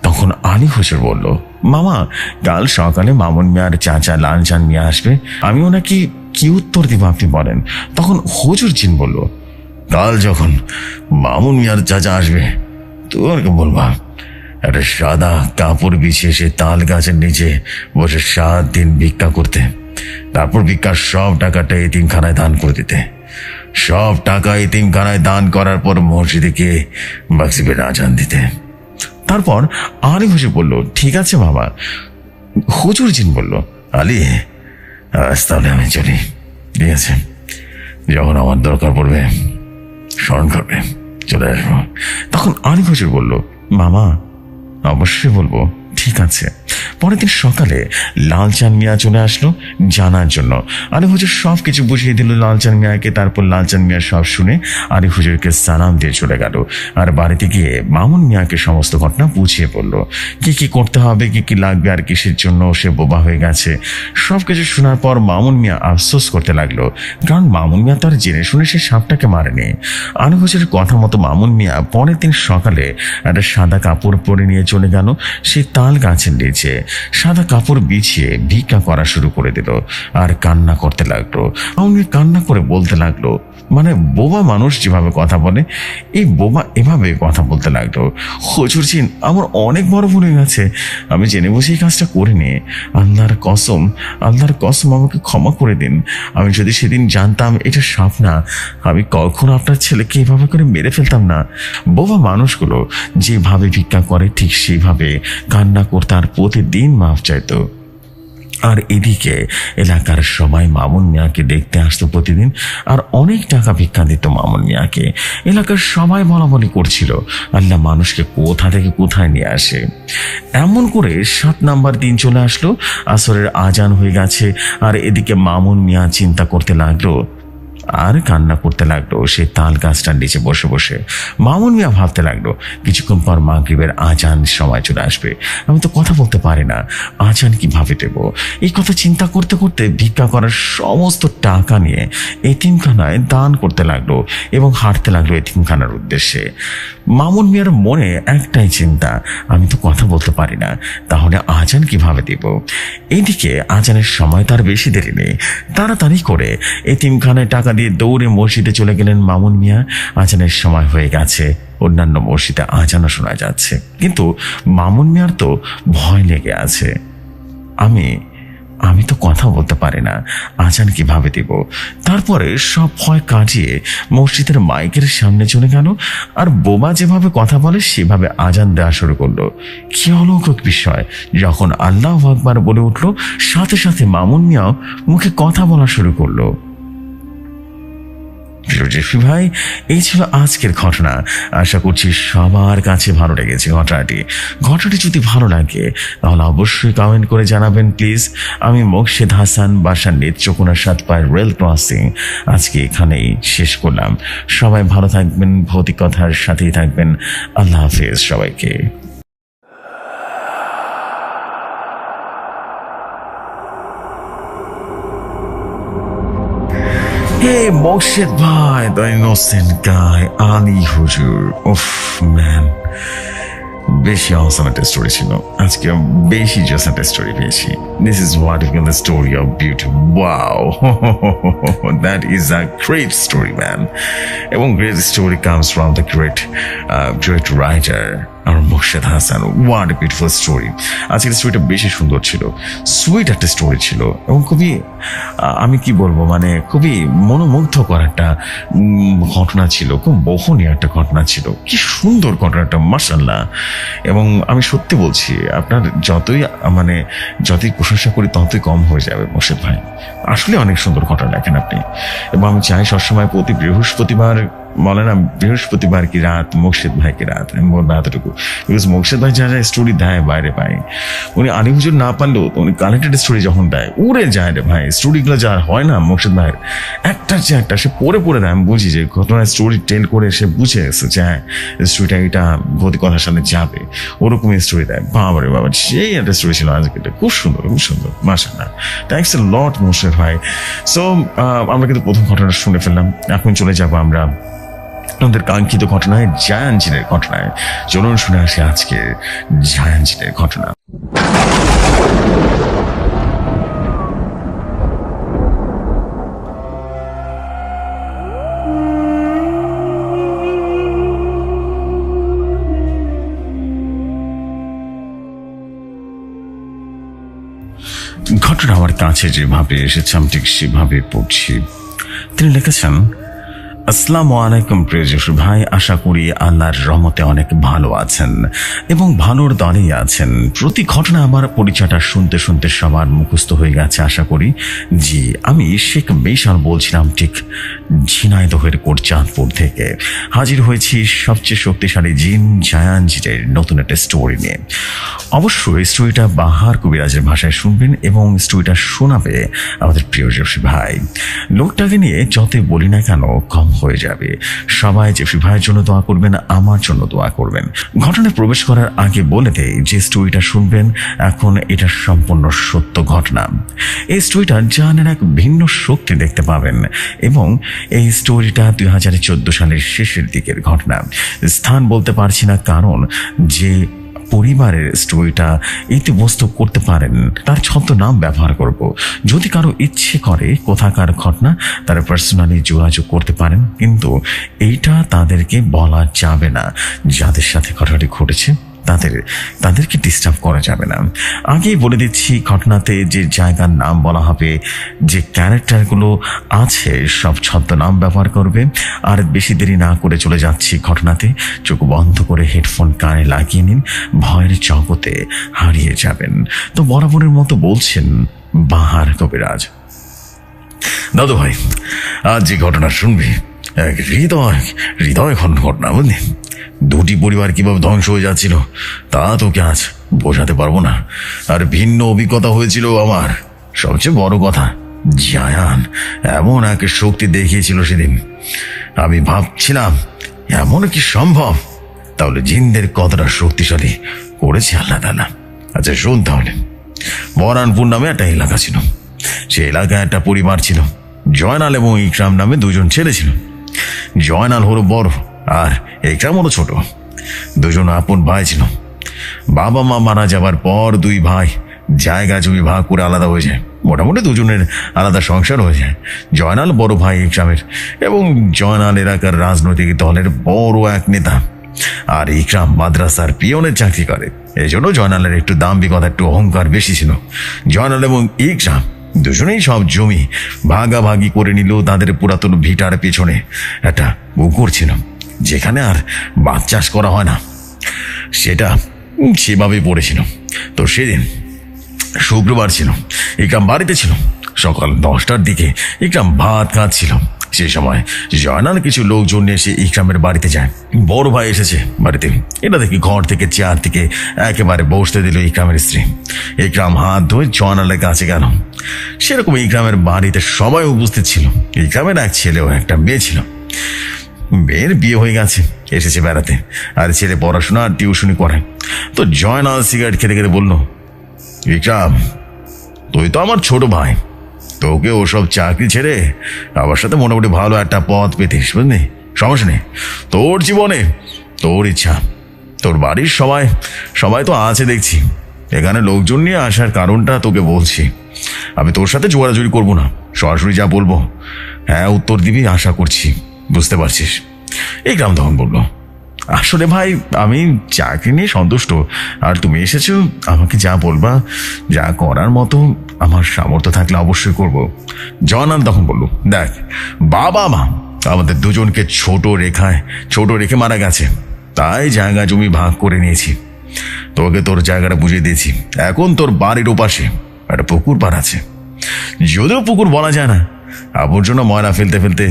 তখন আলী হুজুর বলল, মামা কাল সকালে মামুন মিয়ার চাচা লালচান মিয়া আসবে, আমি ওনাকে কি উত্তর দিব আপনি বলেন? তখন হুজুর জিন বলল, কাল যখন মামুন মিয়ার চাচা আসবে তোকে বলবা একটা সাদা কাপড় বিছিয়ে সে তাল গাছের নিচে বসে 7 দিন ভিক্ষা করতে, তারপর ভিক্ষার সব টাকাটা এতিমখানায় দান করে দিতে। সব টাকা এতিমখানায় দান করার পর মসজিদে গিয়ে মাগরিবের আজান দিতে। তারপর আলী হুজুর বলল, ঠিক আছে বাবা। হুজুর জিন বলল, আলী আজ তাহলে আমি চলি, ঠিক আছে, যখন আমার দরকার পড়বে স্মরণ করবে, চলে আসবো। তখন আলী হুজুর বলল, মামা অবশ্যই বলবো, ঠিক আছে। পরের দিন সকালে লালচান মিয়া চলে আসলো জানার জন্য। আলী হুজুর সব কিছু বুঝিয়ে দিল লালচান মিয়াকে। তারপর লালচান মিয়া সব শুনে আলী হুজুরকে সালাম দিয়ে চলে গেল আর বাড়িতে গিয়ে মামুন মিয়াকে সমস্ত ঘটনা বুঝিয়ে বলল, কি কি করতে হবে, কি কি লাগবে আর কিসের জন্য সে বোবা হয়ে গেছে। সবকিছু শোনার পর মামুন মিয়া আফসোস করতে লাগলো, কারণ মামুন মিয়া তার জেনে শুনে সে সাপটাকে মারেনি। আলী হুজুরের কথা মতো মামুন মিয়া পরের দিন সকালে একটা সাদা কাপড় পরে নিয়ে চলে গেল সেই তাল গাছের নিচে। সাদা কাপড় বিছিয়ে ভিক্ষা করা শুরু করে দিল আর কান্না করতে লাগলো। আমি কান্না করে বলতে লাগলো, মানে বোবা মানুষ যেভাবে কথা বলে এই বোবা এভাবে কথা বলতে লাগলো, হুজুর জিন আমার অনেক বড় ভুল হয়ে গেছে, আমি জেনে বুঝে এই কাজটা করিনি, আল্লাহর কসম আমাকে ক্ষমা করে দিন। আমি যদি সেদিন জানতাম এটা সাপ না, আমি কখনো আপনার ছেলেকে এভাবে করে মেরে ফেলতাম না। বোবা মানুষগুলো যেভাবে ভিক্ষা করে ঠিক সেইভাবে কান্না করতে আর প্রতিদিন মাফ চাইতো। আর এদিকে এলাকার সবাই মামুন মিয়াকে দেখতে আসতো প্রতিদিন, আর অনেক টাকা ভিক্ষা দিত মামুন মিয়াকে। এলাকার সবাই বলাবলি করছিল, আল্লাহ মানুষকে কোথা থেকে কোথায় নিয়ে আসে। এমন করে 7 নাম্বার দিন চলে আসলো, আসরের আজান হয়ে গেছে, আর এদিকে মামুন মিয়া চিন্তা করতে লাগলো, আর কান্না করতে লাগলো সেই তাল গাছটার নিচে বসে বসে। মামুন মিয়া ভাবতে লাগলো কিছুক্ষণ পর মাগরিবের আজান সময় চলে আসবে, আমি তো কথা বলতে পারি না, আজান কিভাবে দেব। এই কথা চিন্তা করতে করতে ভিক্ষা করার সমস্ত টাকা নিয়ে এতিমখানায় দান করতে লাগলো এবং হাঁটতে লাগলো এতিমখানার উদ্দেশ্যে। মামুন মিয়ার মনে একটাই চিন্তা, আমি তো কথা বলতে পারি না, তাহলে আজান কিভাবে দিব। এইদিকে আজানের সময় তার বেশি দেরি নেই, তাড়াতাড়ি করে এতিমখানায় টাকা দিয়ে দৌড়ে মসজিদে চলে গেলেন মামুন মিয়া। আজানের সময় হয়ে গেছে, অন্যান্য মসজিদে আজানও শোনা যাচ্ছে, কিন্তু মামুন মিয়ার তো ভয় লেগে আছে। আমি তো কথা বলতে পারি না, আজান কিভাবে দিব। তারপরে সব ভয় কাটিয়ে মসজিদের মাইকের সামনে চলে গেল, আর বোমা যেভাবে কথা বলে সেভাবে আজান দেওয়া শুরু করলো। কি অলৌকিক বিষয়, যখন আল্লাহু আকবার বলে উঠলো সাথে সাথে মামুন মিয়াও মুখে কথা বলা শুরু করলো। জেফি ভাই, এই ছিল আজকের ঘটনা। আশা করছি সবার কাছে ভালো লেগেছে ঘটনাটি যদি ভালো লাগে তাহলে অবশ্যই কমেন্ট করে জানাবেন প্লিজ। আমি মোকশেদ হাসান, বাসা নেত্রকোনা 7 পায় রেল ক্রসিং। আজকে এখানেই শেষ করলাম। সবাই ভালো থাকবেন, ভৌতিক কথার সাথেই থাকবেন। আল্লাহ হাফেজ সবাইকে। Hey, Mokshed Bhai, the innocent guy, Ali Hujur. Oof, man. বেশি awesome একটা স্টোরি ছিল আজকে, বেশি জাস্ট একটা স্টোরি পেয়েছি। This is what is the story of beauty. Wow, that is a great story, man. এবং great story comes from the great writer আমার Mokshed Hasan. What a beautiful story. আজকের স্টোরিটা বেশি সুন্দর ছিল, সুইট একটা স্টোরি ছিল এবং খুবই আমি কি বলবো মানে খুবই মনোমুগ্ধকর একটা ঘটনা ছিল, খুব মোহনীয় একটা ঘটনা ছিল। কি সুন্দর ঘটনাটা, মাশাআল্লাহ। এবং আমি সত্যি বলছি, আপনার যতই প্রশংসা করি ততই কম হয়ে যাবে মোকশেদ ভাই। আসলে অনেক সুন্দর ঘটনা লেখেন আপনি, এবং আমি চাই সবসময় প্রতি বৃহস্পতিবার বলে না, বৃহস্পতিবার কি রাত মোকশেদ ভাই কি রাত, আমি বলবো এতটুকু। বিকজ মোকশেদ ভাই যা যা স্টোরি দেয় বাইরে ভাই, উনি আলী হুজুর না পারলেও উনি কানেক্টেড স্টোরি যখন দেয় উড়ে যায় রে ভাই। স্টোরিগুলো যা হয় না মোকশেদ ভাইয়ের, একটার চেয়ে একটা সে পড়ে দেয়। আমি বুঝি যে ঘটনার স্টোরি টেল করে সে বুঝে গেছে যে হ্যাঁ স্টোরিটা এটা ভৌতিক কথার সামনে যাবে, ওরকমই স্টোরি দেয়। বাবারে বাবা, সেই একটা স্টোরি ছিল আজকে, খুব সুন্দর মাশাআল্লাহ। থ্যাঙ্কস এ লট মোকশেদ ভাই। সো আমরা কিন্তু প্রথম ঘটনা শুনে ফেললাম, এখন চলে যাবো আমরা আমাদের কাঙ্ক্ষিত ঘটনায়, জায়ান জিনের ঘটনায়। চলুন শুনে আসি আজকে জায়ান জিনের ঘটনা। ঘটনা আমার কাছে যেভাবে এসেছে আমি ঠিক সেভাবে পড়ছি। তিনি লিখেছেন, আসসালামু আলাইকুম প্রিয় জসু ভাই, আশা করি আল্লাহর রহমতে অনেক ভালো আছেন এবং ভালোর দলেই আছেন। প্রতি ঘটনা আমার পরিচয়টা শুনতে শুনতে সবার মুখস্থ হয়ে গেছে আশা করি। জি, আমি শেখ মেশাল বলছিলাম, ঠিক ঝিনাইদহের কোটচাঁদপুর থেকে। হাজির হয়েছি সবচেয়ে শক্তিশালী জিন জায়ান জিনের নতুন একটা স্টোরি নিয়ে। অবশ্যই স্টোরিটা বাহার কবিরাজের ভাষায় শুনবেন এবং স্টোরিটা শোনাবে আমাদের প্রিয় জসু ভাই। লোকটাকে নিয়ে যতই বলি না কেন কম হয়ে যাবে। সবাই জেফরি ভাইয়ের জন্য দোয়া করবেন, আমার জন্য দোয়া করবেন। ঘটনায় প্রবেশ করার আগে বলে দেই যে স্টোরিটা শুনবেন এখন এটা সম্পূর্ণ সত্য ঘটনা। এই স্টোরিটা জাহানের এক ভিন্ন শক্তি দেখতে পাবেন এবং এই স্টোরিটা 2014 সালের শেষের দিকের ঘটনা। স্থান বলতে পারছি না, কারণ যে পরিবারের স্টোরিটা ইতিবস্তু করতে পারেন তার ছদ্মনাম ব্যবহার করব। যদি কারো ইচ্ছে করে কোথাকার ঘটনা তারা পার্সোনালি যোগাযোগ করতে পারেন, কিন্তু এইটা তাদেরকে বলা যাবে না। যাদের সাথে ঘটনাটি ঘটেছে তাদেরকে ডিস্টার্ব করা যাবে না। আগেই বলে দিচ্ছি, ঘটনাতে যে জায়গার নাম বলা হবে, যে ক্যারেক্টারগুলো আছে সব ছদ্মনাম ব্যবহার করবে। আর বেশি দেরি না করে চলে যাচ্ছি ঘটনাতে। চোখ বন্ধ করে হেডফোন কানে লাগিয়ে নিন, ভয়ের জগতে হারিয়ে যাবেন। তো বরাবরের মতো বলছেন বাহার কবিরাজ। দাদু ভাই, আজ যে ঘটনা শুনবি এক হৃদয় ঘটনা, বুঝলি? দুটি পরিবার কিভাবে ধ্বংস হয়ে যাচ্ছিল তা তোকে আজ বোঝাতে পারবো না। আর ভিন্ন অভিজ্ঞতা হয়েছিল আমার। সবচেয়ে বড় কথা, জায়ান এমন এক শক্তি দেখিয়েছিল সেদিন, আমি ভাবছিলাম এমন কি সম্ভব? তাহলে জিনদের কতটা শক্তিশালী করেছে আল্লাহ তাআলা। আচ্ছা শোন তাহলে, বরানপুর নামে একটা এলাকা ছিল। সে এলাকায় একটা পরিবার ছিল। জয়নাল এবং ইকরাম নামে দুজন ছেলে ছিল। জয়নাল হলো বড় আর ইকরাম হলো ছোট। দুজন আপন ভাই ছিল। বাবা মা মারা যাবার পর দুই ভাই জায়গা জমি ভাগ করে আলাদা হয়ে যায়। মোটামুটি দুজনের আলাদা সংসার হয়ে যায়। জয়নাল বড় ভাই ইকরামের, এবং জয়নাল এলাকার রাজনৈতিক দলের বড় এক নেতা, আর ইকরাম মাদ্রাসার পিয়নের চাকরি করে। এই জন্য জয়নালের একটু দাম্ভিকতা, একটু অহংকার বেশি ছিল। জয়নাল এবং ইকরাম দুজনেই সব জমি ভাগাভাগি করে নিল। তাদের পুরাতন ভিটার পেছনে একটা পুকুর ছিল, যেখানে আর মাছ চাষ করা হয় না, সেটা সেভাবে পড়েছিল। তো সেদিন শুক্রবার ছিল, ইকরাম বাড়িতে ছিল। সকাল 10টার দিকে ইকরাম ভাত খাচ্ছিল। সে সময় জয়নাল কিছু লোকজন নিয়ে এসে ইকরামের বাড়িতে যায়। বড় ভাই এসেছে বাড়িতে, এটা দেখি ঘর থেকে চেয়ার থেকে একেবারে বসতে দিল ইকরামের স্ত্রী। ইকরাম হাত ধুয়ে জয়নালের কাছে গেল। সেরকম ইকরামের বাড়িতে সবাই উপস্থিত ছিল। ইকরামের এক ছেলে ও একটা মেয়ে ছিল। মেয়ের বিয়ে হয়ে গেছে, এসেছে বেড়াতে, আর ছেলে পড়াশোনা আর টিউশনি করে। তো জয়নাল সিগারেট খেতে খেতে বলল, ইকরাম তুই তো আমার ছোট ভাই, তোকে ওসব চাকরি ছেড়ে আমার সাথে মোটামুটি ভালো একটা পথ পেতিস, বুঝলি? সমস্যা নেই, তোর জীবনে তোর ইচ্ছা। তোর বাড়ির সবাই তো আছে দেখছি। এখানে লোকজন নিয়ে আসার কারণটা তোকে বলছি। আমি তোর সাথে জোরাজুরি করবো না, সরাসরি যা বলবো হ্যাঁ উত্তর দিবি আশা করছি, বুঝতে পারছিস? ইকরাম তখন বলল, আসলে ভাই আমি চাকরি নিয়ে সন্তুষ্ট, আর তুমি এসেছো, আমাকে যা বলবা, যা করার মতো আমার সামর্থ্য থাকলে অবশ্যই করব। জয়নাল তখন বলল, দেখ বাবা মা আমাদের দুজনকে ছোট রেখে মারা গেছে, তাই জায়গা জমি ভাগ করে নিয়েছি। তোকে তোর জায়গাটা বুঝিয়ে দিয়েছি। এখন তোর বাড়ির ওপাশে একটা পুকুর পাড় আছে, যদিও পুকুর বলা যায় না, আবর্জনা ময়লা ফেলতে ফেলতে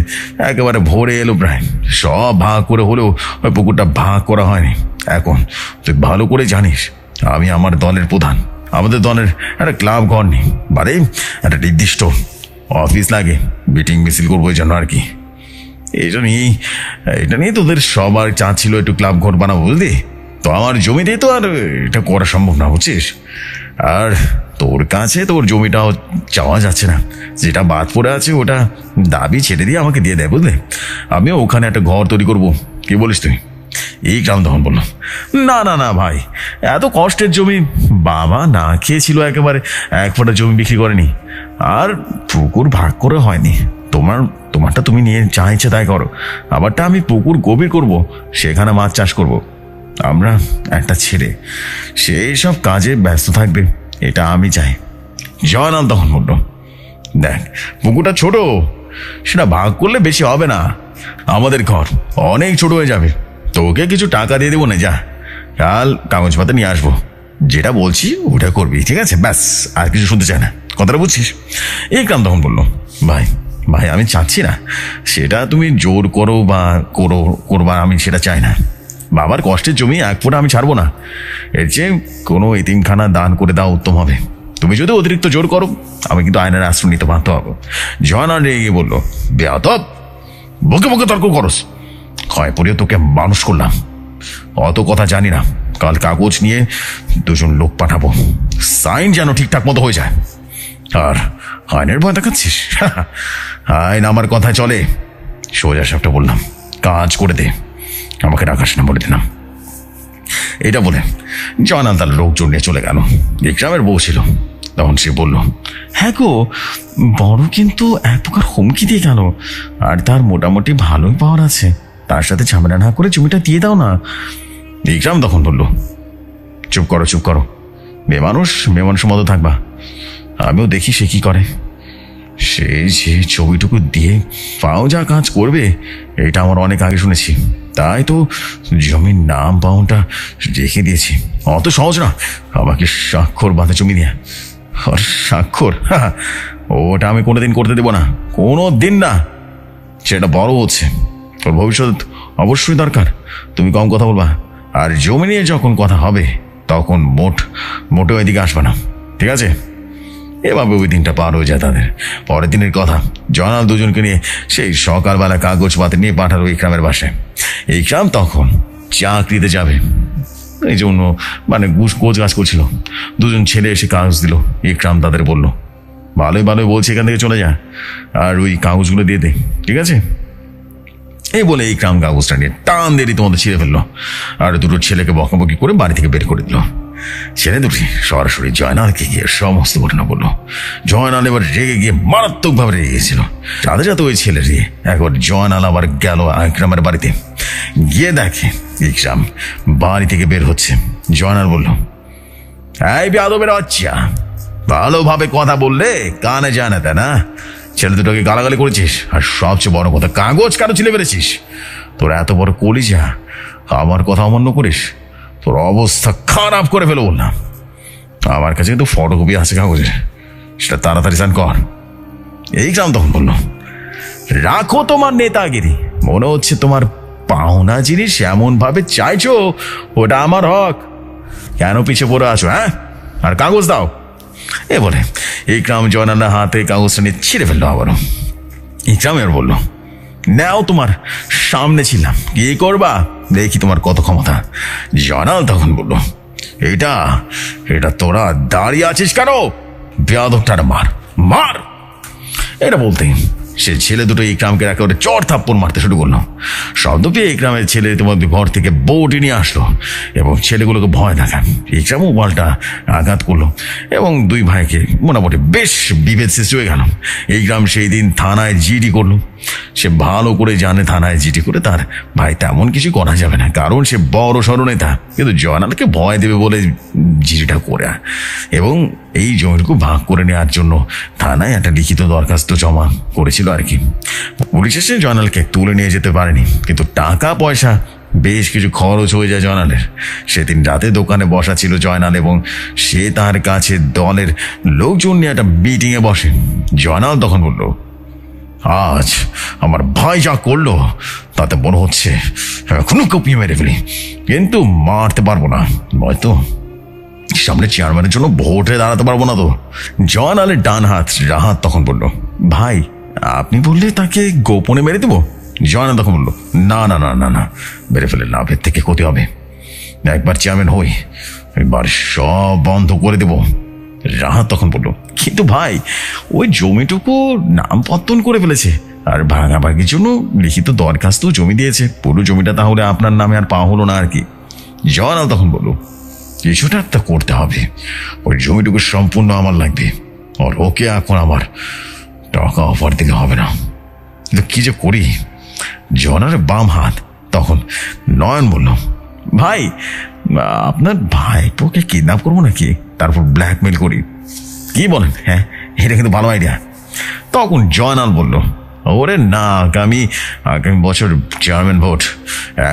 একেবারে ভরে এলো প্রায়। সব ভাগ করে হলেও ওই পুকুরটা ভাগ করা হয়নি। এখন তুই ভালো করে জানিস আমি আমার দলের প্রধান। আমাদের দলের একটা ক্লাব ঘর নেই, বারে একটা নির্দিষ্ট অফিস লাগে, মিটিং মিছিল করবো এই জন্য আর কি। এটা নিয়ে তোদের সবার চাচ্ছিল একটু ক্লাব ঘর বানাবো, বুঝলি? তো আমার জমিতে তো আর এটা করা সম্ভব না, বুঝছিস? আর তোর কাছে তোর জমিটাও চাওয়া যাচ্ছে না, যেটা বাদ পড়ে আছে ওটা দাবি ছেড়ে দিয়ে আমাকে দিয়ে দেয়, বুঝলে? আমিও ওখানে একটা ঘর তৈরি করব, কি বলিস তুই? ইকরাম তখন বলল, না না না ভাই, এত কষ্টের জমি বাবা না খেয়েছিল, একেবারে এক ফোঁটা জমি বিক্রি করেনি, আর পুকুর ভাগ করে হয়নি। তোমারটা তুমি নিয়ে যা ইচ্ছে তাই করো, আবারটা আমি পুকুর গভীর করব, সেখানে মাছ চাষ করব। আমরা একটা ছেলে, সেই সব কাজে ব্যস্ত থাকবে, এটা আমি চাই। জয়নাল তখন বলল, দেখ পুকুরটা ছোট, সেটা ভাগ করলে বেশি হবে না, আমাদের ঘর অনেক ছোট হয়ে যাবে। তোকে কিছু টাকা দিয়ে দেবো না, যা কাল কাগজ পাতা নিয়ে আসবো, যেটা বলছি ওটা করবি, ঠিক আছে? ব্যাস, আর কিছু শুনতে চায় না, কথাটা বুঝছিস? ইকরাম তখন বললো, ভাই আমি চাচ্ছি না সেটা তুমি জোর করো বা করবা, আমি সেটা চাই না। বাবার কষ্টের জমি এক ফোঁটা আমি ছাড়বো না, এর চেয়ে কোনো এতিমখানা দান করে দেওয়া উত্তম হবে। তুমি যদি অতিরিক্ত জোর করো আমি কিন্তু আইনের আশ্রয় নিতে বাধ্য হবো। জয়নাল রেগে বললো, বেয়াদব, বকে বকে তর্ক করস, ক্ষয় পড়িয়ে তোকে মানুষ করলাম, অত কথা জানি না। কাল কাগজ নিয়ে দুজন লোক পাঠাবো, সাইন যেন ঠিকঠাক মতো হয়ে যায়। আর আইনের ভয় দেখাচ্ছিস? আইন আমার কথায় চলে, সোজা সাপটা বললাম, কাজ করে দে, আমাকে রাখাস না বলে দিলাম। এটা বলে জয়নাল তার লোকজন নিয়ে চলে গেল। ইকরামের বউ ছিল, তখন সে বলল, হ্যাঁ গো, বড় কিন্তু এক প্রকার হুমকি দিয়ে গেল, আর তার মোটামুটি ভালোই পাওয়ার আছে, তার সাথে ঝামেলা না করে জমিটা দিয়ে দাও না। ইকরাম তখন বলল, চুপ করো, মেয়ে মানুষ মতো থাকবা, আমিও দেখি সে কি করে। সে যে ছবিটুকু দিয়ে পাও যা কাজ করবে, এটা আমার অনেক আগে শুনেছি, তাই তো জমির নাম পাউনটা রেখে দিয়েছি। অত সহজ না আমাকে স্বাক্ষর বাঁধে জমি দিয়ে। আর স্বাক্ষর ওটা আমি কোনোদিন করতে দেবো না, কোনো দিন না। সেটা বড় হচ্ছে, তোর ভবিষ্যৎ অবশ্যই দরকার, তুমি কম কথা বলবা, আর জমি নিয়ে যখন কথা হবে তখন মোটেও এদিকে আসবে না, ঠিক আছে? এভাবে ওই দিনটা পার হয়ে যায় তাদের। পরের দিনের কথা, জয়নাল দুজনকে নিয়ে সেই সকালবেলা কাগজপাতি নিয়ে পাঠালো ইকরামের বাসায়। ইকরাম তখন চাকরিতে যাবে, এই জন্য মানে গোছ গাছ করছিল। দুজন ছেলে এসে কাগজ দিল। ইকরাম তাদের বলল, ভালোই ভালোই বলছে এখান থেকে চলে যা, আর ওই কাগজগুলো দিয়ে দে, ঠিক আছে? এই বলে ইকরাম কাগজটা নিয়ে টান দিয়ে তোমাদের ছিঁড়ে ফেললো, আর দুটো ছেলেকে বকাবকি করে বাড়ি থেকে বের করে দিল। ছেলে দুটি সরাসরি জয়নালকে গিয়ে সমস্ত ঘটনা বললো। জয়নাল এবার রেগে গিয়ে মারাত্মকভাবে রেগে গিয়েছিল। সাথে সাথে ওই ছেলে দিয়ে একবার জয়নাল আবার গেল ইকরামের বাড়িতে। গিয়ে দেখে ইকরাম বাড়ি থেকে বের হচ্ছে। জয়নাল বলল, এই বেয়াদবের বাচ্চা, ভালোভাবে কথা বললে কানে যায় না, তাই না? ছেলে দুটোকে গালাগালি করেছিস, আর সবচেয়ে বড় কথা কাগজ কারো ছিলে বেড়েছিস। তোর এত বড় কলিজা, আমার কথা অমান্য করিস? তোর অবস্থা খারাপ করে ফেলো বললাম। আমার কাছে কিন্তু ফটোকপি আছে কাগজের, সেটা তাড়াতাড়ি সাইন কর। ইকরাম তখন বলল, রাখো তোমার নেতাগিরি, মনে হচ্ছে তোমার পাওনা জিনিস এমন ভাবে চাইছো ওটা আমার হক। কেন পিছিয়ে পড়ে আছো, হ্যাঁ? আর কাগজ দাও। এ বলে ইকরাম জয়নালের হাতে কাগজটা নিয়ে ছিঁড়ে ফেললো আবারও। ইকরাম এবার বলল, নাও, তোমার সামনে ছিলাম, কি করবা দেখি তোমার কত ক্ষমতা। জয়নাল তখন বলল, এটা এটা তোরা দাঁড়িয়ে আছিস কেন? বেয়াদবটার মার মার। এটা বলতে সে ছেলে দুটো ইকরামকে একেবারে চড় থাপ্পড় মারতে শুরু করলো। শব্দ পেয়ে ইকরামের ছেলে ইতিমধ্যে ঘর থেকে বউটি নিয়ে আসলো এবং ছেলেগুলোকে ভয় দেখান। ইকরামও বলটা আঘাত করলো এবং দুই ভাইকে মোটামুটি বেশ বিভেদ সৃষ্টি হয়ে গেল। ইকরাম সেই দিন থানায় জিডি করলো। সে ভালো করে জানে থানায় জিডি করে তার ভাই তেমন কিছু করা যাবে না, কারণ সে বড় সড় নেতা, কিন্তু জয়নালকে ভয় দেবে বলে জিডিটা করে। এবং এই জমিটুকু ভাগ করে নেওয়ার জন্য থানায় একটা লিখিত দরখাস্ত জমা করেছিল আর কি। পুলিশ এসে জয়নালকে তুলে নিয়ে যেতে পারেনি, কিন্তু টাকা পয়সা বেশ কিছু খরচ হয়ে যায় জয়নালের। সেদিন রাতে দোকানে বসা ছিল জয়নাল এবং সে তার কাছে দলের লোকজন নিয়ে একটা মিটিংয়ে বসে। জয়নাল তখন বলল, আজ আমার ভাই যা করলো তাতে মনে হচ্ছে এখনো কপিয়ে মেরে ফেলি, কিন্তু মারতে পারবো না, নয়তো সামনে চেয়ারম্যানের জন্য ভোটে দাঁড়াতে পারবো না তো। জয়নালের ডান হাত রাহাত তখন বলল, ভাই আপনি বললে তাকে গোপনে মেরে দেবো? জয়নাল তখন বলল, না না না না না, মেরে ফেলে লাভের থেকে ক্ষতি হবে। একবার চেয়ারম্যান হই, এবার সব বন্ধ করে দেবো। রাহাত তখন বলল, কিন্তু ভাই ওই জমিটুকু নাম পত্তন করে ফেলেছে, আর ভাগাভাগির জন্য লিখিত দরখাস্ত জমি দিয়েছে, পুরো জমিটা তাহলে আপনার নামে আর পাওয়া হলো না আর কি। জয়নাল তখন বলল, কিছুটা একটা করতে হবে, ওই জমিটুকু সম্পূর্ণ আমার লাগবে, আর ওকে এখন আমার টাকা অফার দিলে হবে না, কিন্তু কি যে করি। জয়নালের বাম হাত তখন নয়ন বলল, ভাই আপনার ভাইপোকে কিডন্যাপ করবো নাকি, তারপর ব্ল্যাকমেল করি, কি বলেন? হ্যাঁ, এটা কিন্তু ভালো আইডিয়া। তখন জয়নাল বলল, ওরে না, আগামী বছর চেয়ারম্যান ভোট,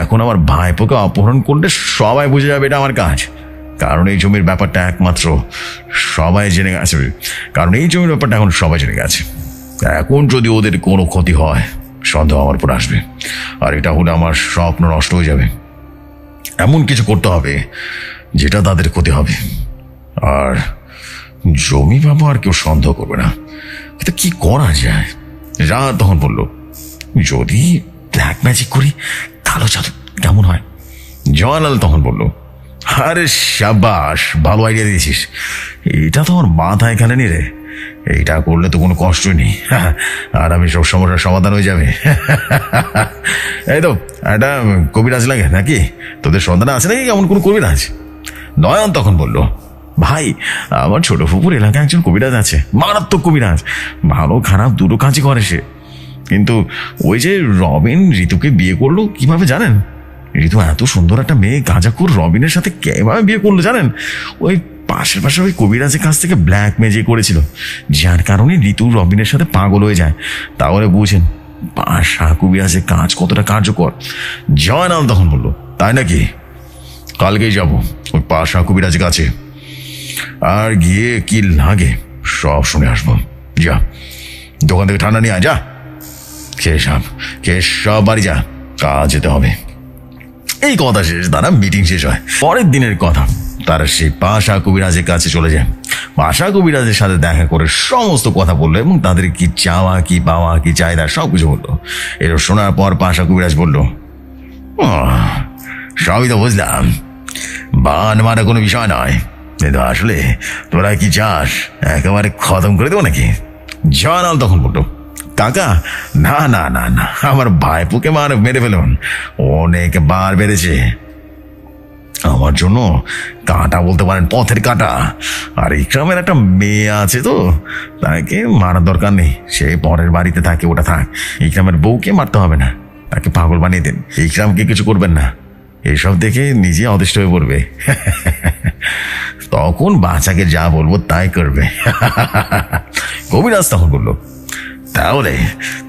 এখন আমার ভাইপোকে অপহরণ করলে সবাই বুঝে যাবে এটা আমার কাজ, কারণ এই জমির ব্যাপারটা একমাত্র সবাই জেনে গেছে, কারণ এই জমির ব্যাপারটা এখন সবাই জেনে গেছে। এখন যদি ওদের কোনো ক্ষতি হয় সন্দেহ আমার উপর আসবে, আর এটা হলে আমার স্বপ্ন নষ্ট হয়ে যাবে। এমন কিছু করতে হবে যেটা তাদের ক্ষতি হবে, আর জমি পাবো আর কেউ সন্দেহ করবে না। কিন্তু কি করা যায়? রাত তখন বলল, যদি ব্ল্যাক ম্যাজিক করি, কালো জাদু, কেমন হয়? জয়নাল তখন বলল, আরে শাবাশ, ভালো আইডিয়া দিয়েছিস, এটা তো আমার মাথায় খেলেনি রে, এইটা করলে তো কোনো কষ্টই নেই, আর আমি সব সমস্যার সমাধান হয়ে যাবে। এই তো একটা কবিরাজ লাগে নাকি, তোদের সন্ধানে আছে নাকি এমন কোনো কবিরাজ? নয়ন তখন বলল, ভাই আমার ছোট ফুপুর এলাকায় একজন কবিরাজ আছে, মারাত্মক কবিরাজ, ভালো খারাপ দুটো কাজই করে সে। কিন্তু ওই যে রবিন ঋতুকে বিয়ে করলো কিভাবে জানেন? ঋতু এত সুন্দর একটা মেয়ে গাঁজাখোর রবিনের সাথে কিভাবে বিয়ে করলো জানেন? ওই পাশের পাশে ওই কবিরাজের কাছ থেকে ব্ল্যাক ম্যাজিক করেছিল, যার কারণে ঋতু রবিনের সাথে পাগল হয়ে যায়। তাহলে বুঝেন পাশা কবিরাজের কাজ কতটা কার্যকর। জয়নাল তখন বললো, তাই নাকি? কালকেই যাব ওই পাশা কবিরাজের কাছে, আর গিয়ে কি লাগে সব শুনে আসবো। যা দোকান থেকে ঠান্ডা নিয়ে আয়, যা খেয়ে সব বাড়ি যা, কাজ যেতে হবে। এই কথা শেষ, তারা মিটিং শেষ হয়। পরের দিনের কথা, তারা সেই পাশা কবিরাজের কাছে চলে যায়। পাশা কবিরাজের সাথে দেখা করে সমস্ত কথা বললো এবং তাদের কি চাওয়া, কি পাওয়া, কি চাহিদা সবকিছু বললো। এরপর শোনার পর পাশা কবিরাজ বলল, সবই তো বুঝলাম, বান মারা কোনো বিষয় নয়, কিন্তু আসলে তোরা কি চাস একেবারে খতম করে দেবো নাকি? জয়নাল তখন বলল, কাকা না না না না, আমার ভাইপুকে মেরে ফেলুন, অনেক বার বেড়েছে। আমার জন্য কাঁটা বলতে পারেন, পথের কাঁটা। আর ইকরামের একটা মেয়ে আছে, তো তাকে মারার দরকার নেই, সে পরের বাড়িতে থাকে, ওটা থাক। ইকরামের বউকে মারতে হবে না, তাকে পাগল বানিয়ে দিন, ইকরামকে কিছু করবেন না। এইসব দেখে নিজে অদৃষ্ট হয়ে পড়বে, তখন বাচ্চাকে যা বলবো তাই করবে। কবিরাজ তখন বলল, তাহলে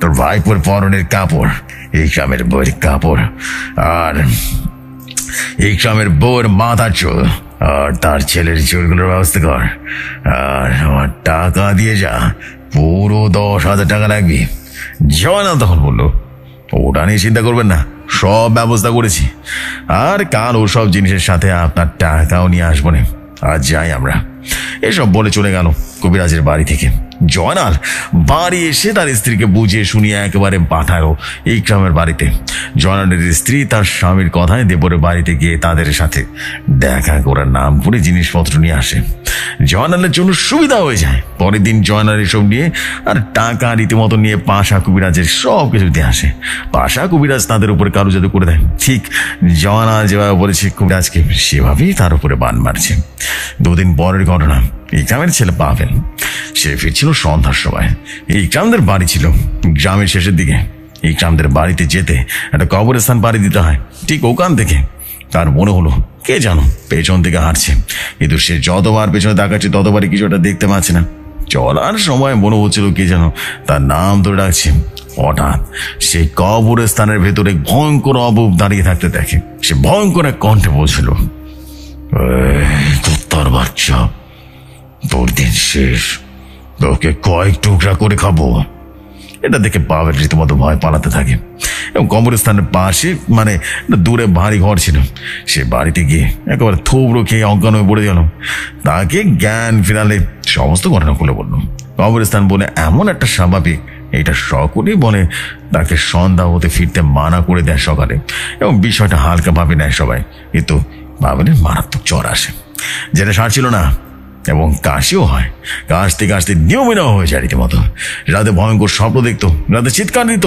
তোর ভাইপোর পরনের কাপড় ইকরামের বইয়ের কাপড়, আর ইকরামের বউয়ের মাথার চুল আর তার ছেলের চুলগুলোর ব্যবস্থা কর, আর আমার টাকা দিয়ে যা, পুরো 10,000 টাকা লাগবে। জয়নাল তখন বলল, ওটা নিয়ে চিন্তা করবেন না, সব ব্যবস্থা করেছি, আর কাল ও সব জিনিসের সাথে আপনার টাকাও নিয়ে আসবো না। আজ যাই আমরা। এসব বলে চলে গেল কবিরাজের বাড়ি থেকে। জয়নাল বাড়ি এসে তার স্ত্রীকে বুঝিয়ে শুনিয়ে একেবারে পাঠালো ইকরামের বাড়িতে। জয়নালের স্ত্রী তার স্বামীর কথায় দেবরের বাড়িতে গিয়ে তাদের সাথে দেখা করার নাম করে জিনিসপত্র নিয়ে আসে। জয়নালের জন্য সুবিধা হয়ে যায়। পরের দিন জয়নাল এসব নিয়ে আর টাকা রীতিমতো নিয়ে পাশা কবিরাজের সব কিছু দিয়ে আসে। পাশা কবিরাজ তাদের উপরে কারো জাদু করে দেয়, ঠিক জয়নাল যেভাবে বলেছে কবিরাজকে সেভাবেই তার উপরে বান মারছে। 2 দিন পরের ঘটনা। ইকরামের ছেলে পাভেল, সে ফিরছিল সন্ধ্যার সময়। ইকরামদের বাড়ি ছিল গ্রামের শেষের দিকে। ইকরামদের বাড়িতে যেতে একটা কবরস্থান পাড়ি দিতে হয়। ঠিক ওখান থেকে তার মনে হলো কে জানো পেছন থেকে হাঁটছে, কিন্তু সে যতবার পেছনে তাকাচ্ছে ততবারই কিছু একটা দেখতে পাচ্ছে না। চলার সময় মনে হচ্ছিল কে যেন তার নাম ধরে ডাকছে। হঠাৎ সেই কবরস্থানের ভেতরে ভয়ঙ্কর অবুব দাঁড়িয়ে থাকতে দেখে। সে ভয়ঙ্কর এক কণ্ঠে বলছিল, কুত্তার বাচ্চা, তোর দিন শেষ, তোকে কয়েক টুকরা করে খাবো। এটা দেখে পাভেল রীতিমতো ভয় পালাতে থাকে এবং কবরস্থানের পাশে দূরে ভারী ঘর ছিল। সে বাড়িতে গিয়ে একেবারে থুবড়ো খেয়ে অজ্ঞান হয়ে পড়ে গেল। তাকে জ্ঞান ফিরালে সমস্ত ঘটনা খুলে বলল। কবরস্থান বলে এমন একটা স্বাভাবিক, এটা সকলেই বলে তাকে সন্ধ্যা হতে ফিরতে মানা করে দেয় সকালে, এবং বিষয়টা হালকা ভাবে নেয় সবাই। কিন্তু পাভেলের মারাত্মক জ্বর আসে, যেটা সারছিল না, এবং কাশিও হয়। কাশতে কাশতে নিয়মিত হয়ে যায় রীতিমতো। রাতে ভয়ঙ্কর স্বপ্ন দেখতো, রাতে চিৎকার দিত।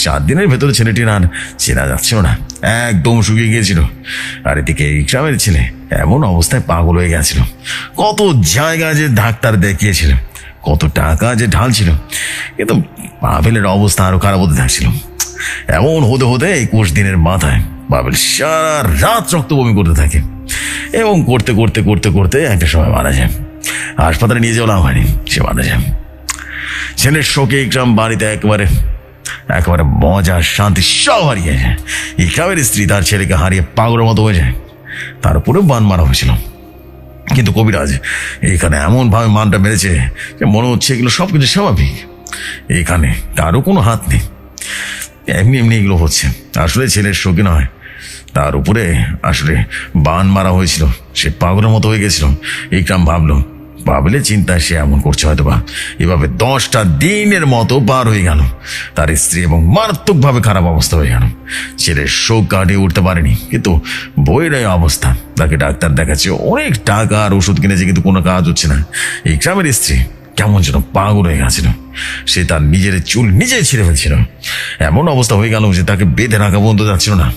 7 দিনের ভেতরে ছেলেটির আর চেনা যাচ্ছিল না, একদম শুকিয়ে গিয়েছিল। আর এদিকে ইকরামের ছেলে এমন অবস্থায় পাগল হয়ে গেছিল। কত জায়গায় যে ডাক্তার দেখিয়েছিল, কত টাকা যে ঢালছিল, কিন্তু পাভেলের অবস্থা আরো খারাপ হতে থাকছিল। এমন হতে হতে 21 দিনের মাথায় পাভেল সারা রাত রক্ত বমি করতে থাকে, এবং করতে করতে করতে করতে একটা সময় মারা যায়। হাসপাতালে নিয়ে যাওয়া হয়নি, সে মারা যায়। ছেলের শোকে ইকরাম বাড়িতে একেবারে মজা শান্তি সব হারিয়ে যায়। ইকরামের স্ত্রী তার ছেলেকে হারিয়ে পাগলের মতো হয়ে যায়। তার উপরে বান মারা হয়েছিল, কিন্তু কবিরাজ এখানে এমন ভাবে মানটা মেরেছে যে মনে হচ্ছে এগুলো সবকিছু স্বাভাবিক, এখানে কারো কোনো হাত নেই, এমনি এমনি এগুলো হচ্ছে। আসলে ছেলের শোকে নয়, তার উপরে আসলে বান মারা হয়েছিল। সে পাগলের মতো হয়ে গেছিল। ইকরাম ভাবলো পাভেলের চিন্তায় সে এমন করছে হয়তোবা। এভাবে 10টা দিনের মতো পার হয়ে গেল। তার স্ত্রী এবং মারাত্মকভাবে খারাপ অবস্থা হয়ে গেল। ছেলের শোক কাটিয়ে উঠতে পারেনি, কিন্তু বইয়ের এই অবস্থা। তাকে ডাক্তার দেখাচ্ছে, অনেক টাকা আর ওষুধ কিনেছে, কিন্তু কোনো কাজ হচ্ছে না। ইকরামের স্ত্রী কেমন যেন পাগল হয়ে গেছিল। সে তার নিজের চুল নিজেই ছিঁড়ে ফেলছিল। এমন অবস্থা হয়ে গেল যে তাকে বেঁধে রাখা পর্যন্ত যাচ্ছিল না।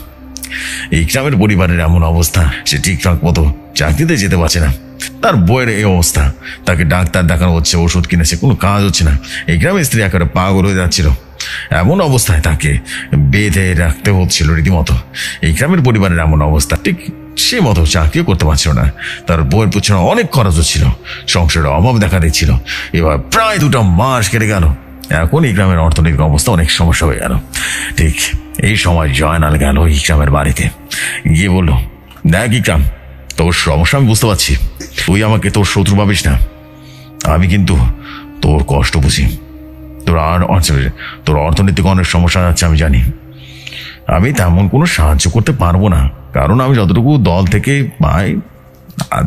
ইকরামের পরিবারের এমন অবস্থা, সে ঠিকঠাক মতো চাকরিতে যেতে পারছে না। তার বইয়ের এই অবস্থা, তাকে ডাক্তার দেখানো হচ্ছে, ওষুধ কিনেছে, কোনো কাজ হচ্ছে না। ইকরামের স্ত্রী একেবারে পাগল হয়ে যাচ্ছিল। এমন অবস্থায় তাকে বেঁধে রাখতে হচ্ছিল রীতিমতো। ইকরামের পরিবারের এমন অবস্থা, ঠিক সে মতো চাকরিও করতে পারছিল না। তার বইয়ের পিছনে অনেক খরচ হচ্ছিল, সংসারের অভাব দেখা দিচ্ছিল। এবার প্রায় 2টা মাস কেটে গেল। এখন ইকরামের অর্থনৈতিক অবস্থা অনেক সমস্যা হয়ে গেল। ঠিক এই সময় জয়নাল গেল ইকরামের বাড়িতে, গিয়ে বলল, দেখ ইকরাম, তোর সমস্যা আমি বুঝতে পারছি, তুই আমাকে তোর শত্রু ভাবিস না। আমি কিন্তু তোর কষ্ট বুঝি। তোর অর্থনৈতিক অনেক সমস্যা আছে আমি জানি। আমি তেমন কোনো সাহায্য করতে পারবো না, কারণ আমি যতটুকু দল থেকে পাই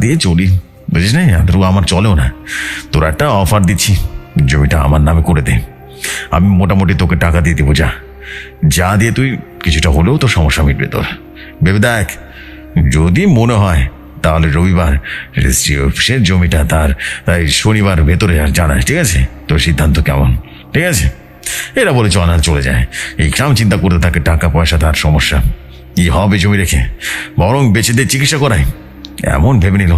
দিয়ে চলি, বুঝিস না? আদৌ আমার চলেও না। তোর একটা অফার দিচ্ছি, জমিটা আমার নামে করে দে, আমি মোটামুটি তোকে টাকা দিয়ে দেবো। যা যা দিয়ে তুই কিছুটা হলেও তোর সমস্যা মিটবে তোর। ভেবে দেখ, যদি মনে হয় তাহলে রবিবার রেজিস্ট্রি অফিসের জমিটা তাই শনিবার ভেতরে আর জানাস, ঠিক আছে? তোর সিদ্ধান্ত কেমন, ঠিক আছে? এরা বলে চল আর চলে যায়। ইকরাম চিন্তা করতে থাকে টাকা পয়সা তার সমস্যা, কি হবে জমি রেখে, বরং বেঁচে দিয়ে চিকিৎসা করায়, এমন ভেবে নিল।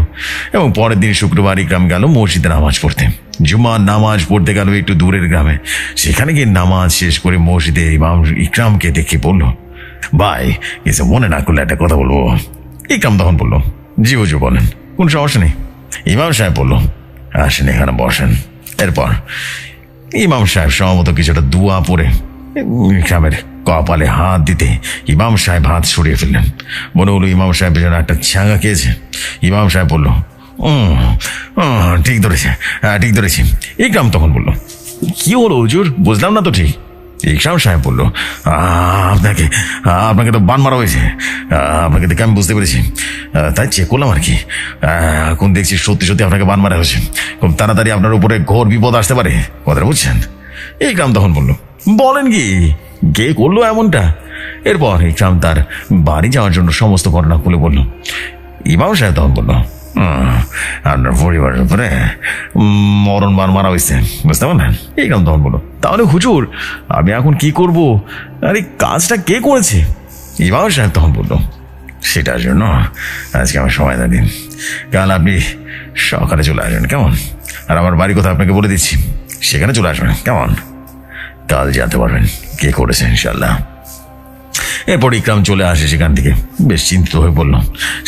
এবং পরের দিন শুক্রবার ইকরাম গেল মসজিদে নামাজ পড়তে। জুমার নামাজ পড়তে গেল একটু দূরের গ্রামে। সেখানে গিয়ে নামাজ শেষ করে মসজিদে ইমাম ইকরামকে দেখে বলল, ভাই কিছু মনে না করলে একটা কথা বলবো। ইকরাম তখন বলল, জি হুজুর বলেন, কোন সমস্যা নেই। ইমাম সাহেব বলল, আসেন এখানে বসেন। এরপর ইমাম সাহেব সম্ভবত কিছুটা দোয়া পড়ে ইকরামের কপালে হাত দিতে ইমাম সাহেব হাত সরিয়ে ফেললেন। মনে হলো ইমাম সাহেব যেন একটা ছ্যাঁকা খেয়েছে। ইমাম সাহেব বলল, ঠিক ধরেছে, ঠিক ধরেছি। ইকরাম তখন বলল, কি হলো হুজুর, বুঝলাম না তো ঠিক। ইকরাম সাহেব বলল, আপনাকে তো বান মারা হয়েছে, আপনাকে দেখে আমি বুঝতে পেরেছি, তাই চেক করলাম আর কি। এখন দেখছি সত্যি সত্যি আপনাকে বান মারা হয়েছে, খুব তাড়াতাড়ি আপনার উপরে ঘোর বিপদ আসতে পারে, কথাটা বুঝছেন? ইকরাম তখন বলল, বলেন কি, কে করলো এমনটা? এরপর ইকরাম তার বাড়ি যাওয়ার জন্য সমস্ত ঘটনা খুলে বলল। ইমাম সাহেব তখন বলল, আপনার পরিবারের উপরে মরণ বান মারা হয়েছে, বুঝতে পারলেন? ইকরাম তখন বলল, তাহলে হুজুর আমি এখন কি করব, আর এই কাজটা কে করেছে? ইমাম সাহেব তখন বলল, সেটার জন্য আজকে আমার সময় না দিন, কাল আপনি সকালে চলে আসবেন, কেমন? আর আমার বাড়ির কথা আপনাকে বলে দিচ্ছি, সেখানে চলে আসবেন, কেমন? কাল জানতে পারবেন কে করেছে ইনশাল্লাহ। এরপর ইকরাম চলে আসে সেখান থেকে, বেশ চিন্তিত হয়ে পড়ল।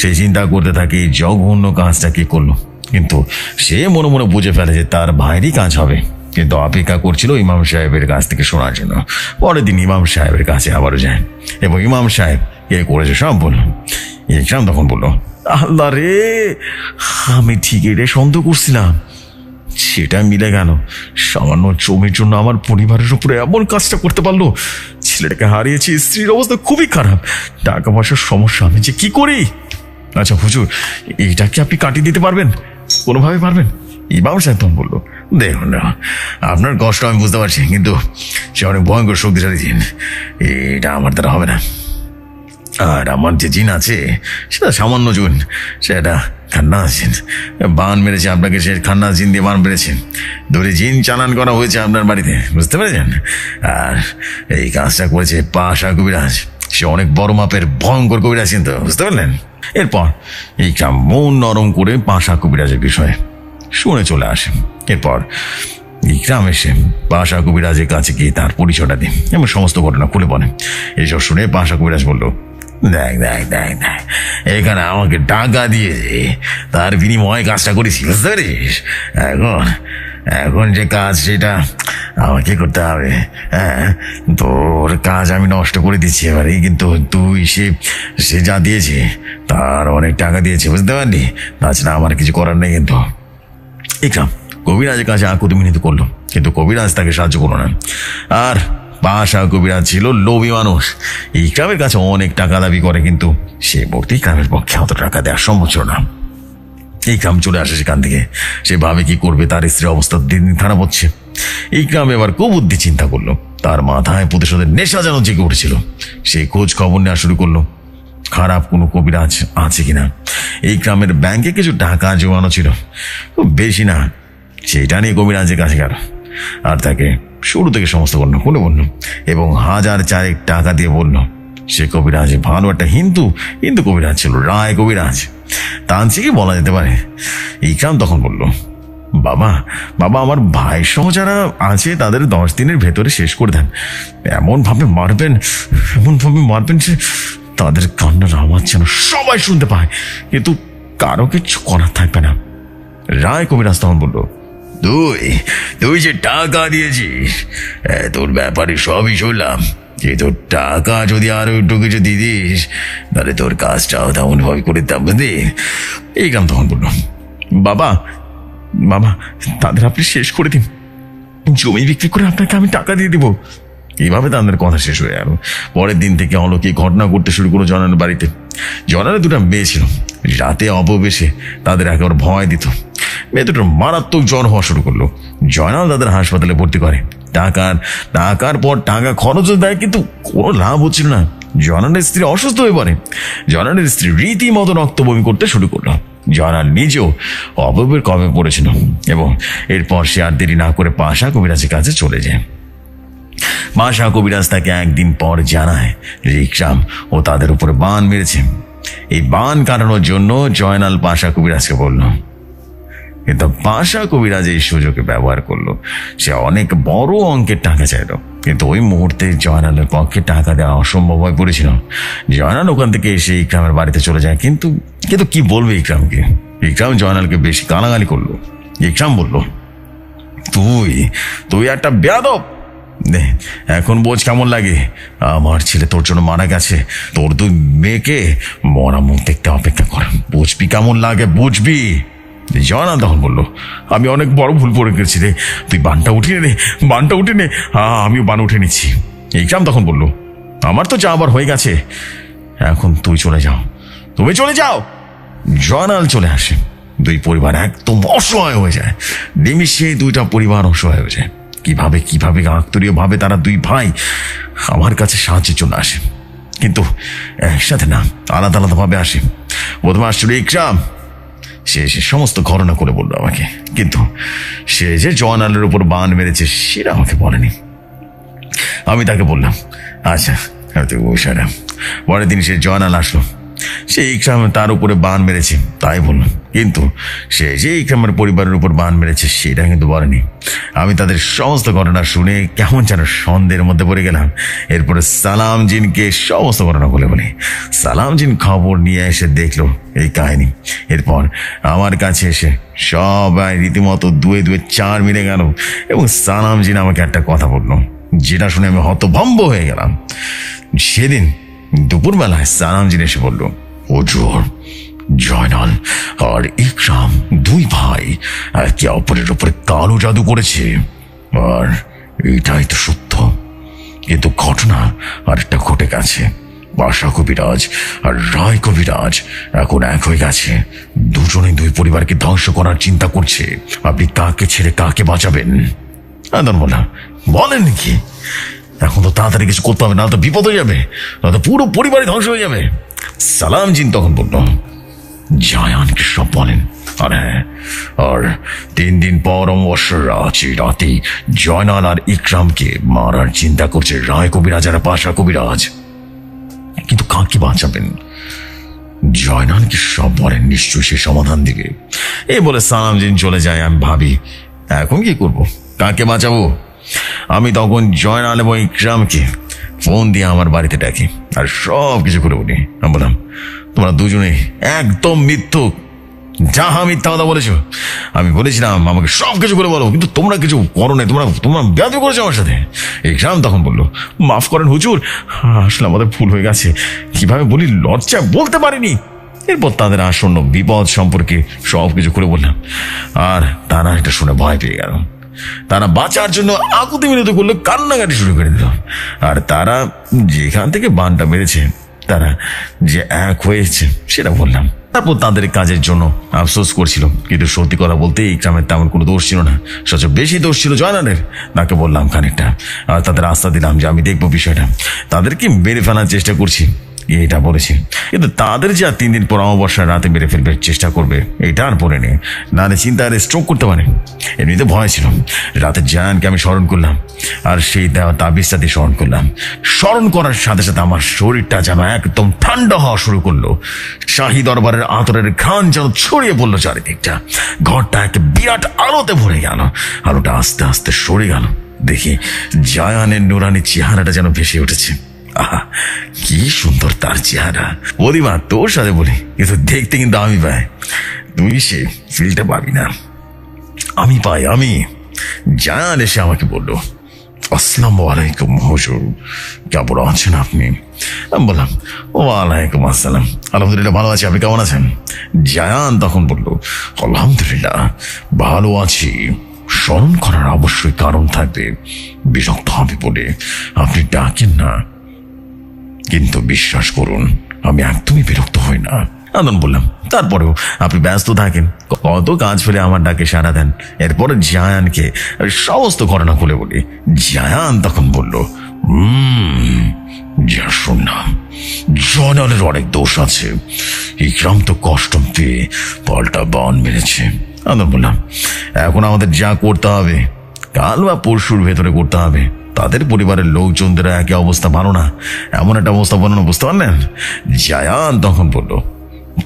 সেই চিন্তা করতে থাকে এই জঘন্য কাজটা কি করলো, কিন্তু সে মনে মনে বুঝে ফেলে যে তার ভাইয়েরই কাজ হবে, কিন্তু অপেক্ষা করছিল ইমাম সাহেবের কাছ থেকে শোনার জন্য। পরের দিন ইমাম সাহেবের কাছে আবারও যায় এবং ইমাম সাহেব কে করেছে সব বলল। ইকরাম তখন বলল, আল্লাহ রে, আমি ঠিক এটা সন্দেহ করছিলাম, সেটা মিলে গেল। সামান্য জমির জন্য আমার পরিবারের উপরে এমন কাজটা করতে পারলো। ছেলেটাকে হারিয়েছি, স্ত্রীর অবস্থা খুবই খারাপ, টাকা পয়সার সমস্যা, আমি যে কি করি? আচ্ছা হুজুর, এইটা কি আপনি কাটিয়ে দিতে পারবেন, কোনোভাবে পারবেন? ইমাম সাহেব তখন বললো, দেখুন না, আপনার কষ্ট আমি বুঝতে পারছি, কিন্তু সে অনেক ভয়ঙ্কর শক্তিশালী জিন, এটা আমার দ্বারা হবে না। আর আমার যে জিন আছে সেটা সামান্য জিন, সেটা খান্নাস জিন, বান মেরেছে আপনাকে, সে খান্নাস জিন দিয়ে বান মেরেছে, ধরে জিন চালান করা হয়েছে আপনার বাড়িতে, বুঝতে পেরেছেন? আর এই কাজটা করেছে পাশা কবিরাজ, সে অনেক বড় মাপের ভয়ঙ্কর কবিরাজ, কিন্তু বুঝতে পারলেন? এরপর ইকরাম মন নরম করে পাশা কবিরাজের বিষয়ে শুনে চলে আসে। এরপর ইকরাম এসে পাশা কবিরাজের কাছে গিয়ে তার পরিচয়টা দিন এবং সমস্ত ঘটনা খুলে বলে। এইসব শুনে পাশা কবিরাজ বলল, দেখ দেখ দেখ দেখ, এখানে আমাকে টাকা দিয়ে তার বিনিময়ে কাজটা করেছি, বুঝতে পারিস? এখন এখন যে কাজ সেটা আমাকে করতে হবে। হ্যাঁ, তোর কাজ আমি নষ্ট করে দিচ্ছি এবারে, কিন্তু তুই সে যা দিয়েছে তার অনেক টাকা দিয়েছে, বুঝতে পারলি? তাছাড়া আমার কিছু করার নেই। কিন্তু ইকরাম কবিরাজের কাছে আকুতি মিনতি করলো, কিন্তু কবিরাজ তাকে সাহায্য করলো না। আর পাশা কবিরাজ ছিল লোভী মানুষ, ইকরামের কাছে অনেক টাকা দাবি করে, কিন্তু সে মুহূর্তে ইকরামের পক্ষে অত টাকা দেওয়া সম্ভব ছিল না। ইকরাম চলে আসে সেখান থেকে, সে ভাবে কি করবে, তার স্ত্রীর অবস্থা দিন দিন খারাপ হচ্ছে। ইকরাম এবার কুবুদ্ধি চিন্তা করলো, তার মাথায় প্রতিশোধের নেশা যেন জেগে উঠেছিল। সে খোঁজ খবর নেওয়া শুরু করলো, খারাপ কোনো কবিরাজ আছে কিনা। ইকরামের ব্যাংকে কিছু টাকা জমানো ছিল, খুব বেশি না, সেটা নিয়ে কবিরাজের কাছে গেল আর তাকে শুরু থেকে সমস্ত ঘটনা খুলে বলল এবং 1000 টাকা দিয়ে বলল সে কবিরাজ ভালো একটা হিন্দু কবিরাজ ছিল, রায় কবিরাজ, তান্ত্রিকই বলা যেতে পারে। ইকরাম তখন বলল, বাবা বাবা আমার ভাই সহ যারা আছে তাদের 10 দিনের ভেতরে শেষ করে দেন, এমনভাবে মারবেন যে তাদের কান্নার আওয়াজ যেন সবাই শুনতে পায়, কিন্তু কারো কিছু করার থাকবে না। রায় কবিরাজ তখন বলল, তুই যে টাকা দিয়েছিস, তোর ব্যাপারে সবই শুনলাম, যে তোর টাকা যদি আরো একটু কিছু দিদিস তাহলে তোর কাজটাও তেমন ভাবে করে দিতাম, বুঝলি? ইকরাম তখন বলল, বাবা তাদের আপনি শেষ করে দিন, জমি বিক্রি করে আপনাকে আমি টাকা দিয়ে দিব। এইভাবে তাদের কথা শেষ হয়ে গেল। পরের দিন থেকে অলৌকিক ঘটনা ঘটতে শুরু করলো জনার বাড়িতে। জয়নালের দুটো মেয়ে ছিল। রাতে অপবেশে তাদের একেবারে ভয় দিত। মেয়ে দুটোর মারাত্মক জ্বর হওয়া শুরু করলো। জয়নাল তাদের হাসপাতালে ভর্তি করে। টাকার পর টাকা খরচও দেয়, কিন্তু কোনো লাভ হচ্ছিল না। জয়নালের স্ত্রী অসুস্থ হয়ে পড়ে। জয়নালের স্ত্রী রীতিমতো রক্ত বমি করতে শুরু করলো। জয়নাল নিজেও অপবের কবে পড়েছিল এবং এরপর সে আর দেরি না করে পাশা কবিরাজের কাছে চলে যায়। পাশা কবিরাজ তাকে একদিন পর জানায় ইকরাম ও তাদের উপরে বান মেরেছে। এই বান কাটানোর জন্য জয়নাল পাশা কবিরাজকে বলল, কিন্তু পাশা কবিরাজ এই সুযোগে ব্যবহার করলো। সে অনেক বড় অঙ্কের টাকা চাইল, কিন্তু ওই মুহূর্তে জয়নালের পক্ষে টাকা দেওয়া অসম্ভব হয়ে পড়েছিল। জয়নাল ওখান থেকে এসে ইকরামের বাড়িতে চলে যায়। কিন্তু কিন্তু কি বলবে ইকরামকে? ইকরাম জয়নালকে বেশি গালাগালি করলো। ইকরাম বলল, তুই একটা বেয়াদব। এখন বোঝ কেমন লাগে? আমার ছেলে তোর জন্য মারা গেছে, তোর দুই মেয়েকে মরা মুখ দেখতে অপেক্ষা কর। বুঝবি কেমন লাগে, বুঝবি। জয়নাল তখন বললো, আমি অনেক বড় ভুল করে গেছি রে, তুই বানটা উঠিয়ে নে, বানটা উঠে নে। আমিও বান উঠে নিচ্ছি। ইকরাম তখন বললো, আমার তো যাবার হয়ে গেছে, এখন তুই চলে যাও, তুমি চলে যাও। জয়নাল চলে আসে। দুই পরিবার একদম অসহায় হয়ে যায়। নিমিষে দুইটা পরিবার অসহায় হয়ে যায়। কিভাবে আত্মীয় ভাবে তারা দুই ভাই আমার কাছে সাহায্যের জন্য আসে, কিন্তু একসাথে না, আলাদা আলাদা ভাবে আসে। প্রথমে আসছিল ইকরাম। সে সমস্ত ঘটনা করে বললো আমাকে, কিন্তু সে যে জয়নালের উপর বান মেরেছে সেটা আমাকে বলেনি। আমি তাকে বললাম, আচ্ছা বিষয়টা। পরের দিন সে জয়নাল আসলো। সে ইকরাম তার উপরে বান মেরেছে তাই বলল, কিন্তু সে যে ইকরামের পরিবারের উপর বান মেরেছে সেটা কিন্তু বলেনি। আমি তাদের সমস্ত ঘটনা শুনে কেমন যেন সন্দেহের মধ্যে পড়ে গেলাম। এরপরে সালাম জিনকে সমস্ত ঘটনা বলি। সালাম জিন খবর নিয়ে এসে দেখলো এই কাহিনী। এরপর আমার কাছে এসে সবাই রীতিমতো দুয়ে চার মিলে গেল এবং সালাম জিন আমাকে একটা কথা বললো, যেটা শুনে আমি হতভম্ব হয়ে গেলাম। সেদিন দুপুরবেলায় সালাম জিন এসে বলল, হুজুর, জয়নাল আর ইকরাম দুই ভাই একে অপরের উপরে কালো জাদু করেছে, আর এটাই তো সত্য। কিন্তু ঘটনা আরেকটা ঘটে গেছে। পাশা কবিরাজ আর রায় কবিরাজ এখন এক হয়ে গেছে। দুজনেই দুই পরিবারকে ধ্বংস করার চিন্তা করছে। আপনি কাকে ছেড়ে কাকে বাঁচাবেন? বলেন কি? এখন তো তাড়াতাড়ি কিছু করতে হবে, না তো বিপদ হয়ে যাবে, না তো পুরো পরিবারই ধ্বংস হয়ে যাবে। সালাম জিন তখন বলল, জায়ানকে সব বলেন। আর 3 দিন পর অমাবস্যার রাতে জয়নাল আর ইকরামকে মারার চিন্তা করছে রায় কবিরাজ আর পাশা কবিরাজ। কিন্তু কাকে বাঁচাবেন? জয়নালকে সব বলেন, নিশ্চয়ই সে সমাধান দিবে। এই বলে সালাম জিন চলে যায়। আমি ভাবি, এখন কি করব, কাকে বাঁচাবো? আমি তখন জয়নাল এবং ইকরামকে ফোন দিয়ে আমার বাড়িতে ডাকি আর সব কিছু করে বলি। আমি বললাম, তোমরা দুজনে একদম মিথ্যুক, যাহা মিথ্যা কথা বলেছো। আমি বলেছিলাম আমাকে সব কিছু করে বলো, কিন্তু তোমরা কিছু করো নাই, তোমরা বেয়াদবি করেছো আমার সাথে। ইকরাম তখন বললো, মাফ করেন হুজুর, আসলে আমাদের ভুল হয়ে গেছে, কিভাবে বলি লজ্জায় বলতে পারিনি। এরপর তাদের আসন্ন বিপদ সম্পর্কে সব কিছু করে বললাম, আর তারা এটা শুনে ভয় পেয়ে গেল। তারা বাঁচার জন্য আকুতি মিনতি করলো, কান্নাকাটি শুরু করে দিল। আর তারা যেখান থেকে বানটা মেরেছে তারা যে এক হয়েছে সেটা বললাম। তারপর তাদের কাজের জন্য আফসোস করছিল, কিন্তু সত্যি কথা বলতে ইকরামের তেমন কোনো দোষ ছিল না, সবচেয়ে বেশি দোষ ছিল জয়নালের। তাকে বললাম খানিকটা, আর তাদের আস্থা দিলাম যে আমি দেখবো বিষয়টা, তাদেরকে মেরে ফেলার চেষ্টা করছি এটা বলেছি। কিন্তু তাদের যে 3 দিন পর অমাবস্যার রাতে মেরে ফেলবে চেষ্টা করবে এটা আর পরে নেই, নাহলে চিন্তা আর স্ট্রোক করতে পারে। এমনিতে ভয় ছিল। রাতে জায়ানকে আমি স্মরণ করলাম আর সেই দেওয়া তাবিজটা দিয়ে স্মরণ করলাম। স্মরণ করার সাথে সাথে আমার শরীরটা যেন একদম ঠান্ডা হওয়া শুরু করলো। শাহী দরবারের আতরের ঘ্রাণ যেন ছড়িয়ে পড়লো চারিদিকটা। ঘরটা একটা বিরাট আলোতে ভরে গেল। আলোটা আস্তে আস্তে সরে গেল। দেখি জায়ানের নুরানি চেহারাটা যেন ভেসে উঠেছে। আহা, কি সুন্দর তার চেহারা। প্রতিমা তোর সাথে বলি, কিন্তু দেখতে কিন্তু আমি পাই, তুই সে ফিলটা পাবি না। আমি পাই। আমি জায়ান এসে আমাকে বললো, আসসালামু আলাইকুম হুজুর, কেমন আছেন আপনি? আমি বললাম, ওয়ালাইকুম আসসালাম, আলহামদুলিল্লাহ ভালো আছি, আপনি কেমন আছেন? জায়ান তখন বললো, আলহামদুলিল্লাহ ভালো আছি। স্মরণ করার অবশ্যই কারণ থাকবে, বিরক্ত হবে বলে আপনি ডাকেন না, কিন্তু বিশ্বাস করুন আমি একদমই বিরক্ত হই না। আমি বললাম, তারপরেও আপনি ব্যস্ত থাকেন, কত কাজ ফেলে আমার ডাকে সাড়া দেন। এরপরে জায়ানকে সমস্ত ঘটনা খুলে বলি। জায়ান তখন বলল, যা শুনলাম জয়নালের অনেক দোষ আছে। ইকরাম তো কষ্ট পেয়ে পাল্টা বান মেরেছে। আমি বললাম, এখন আমাদের যা করতে হবে কাল বা পরশুর ভেতরে করতে হবে। তাদের পরিবারের লোকজনদের একই অবস্থা ভালো না, এমন একটা অবস্থা বানানো, বুঝতে পারলেন? জায়ান তখন বলল,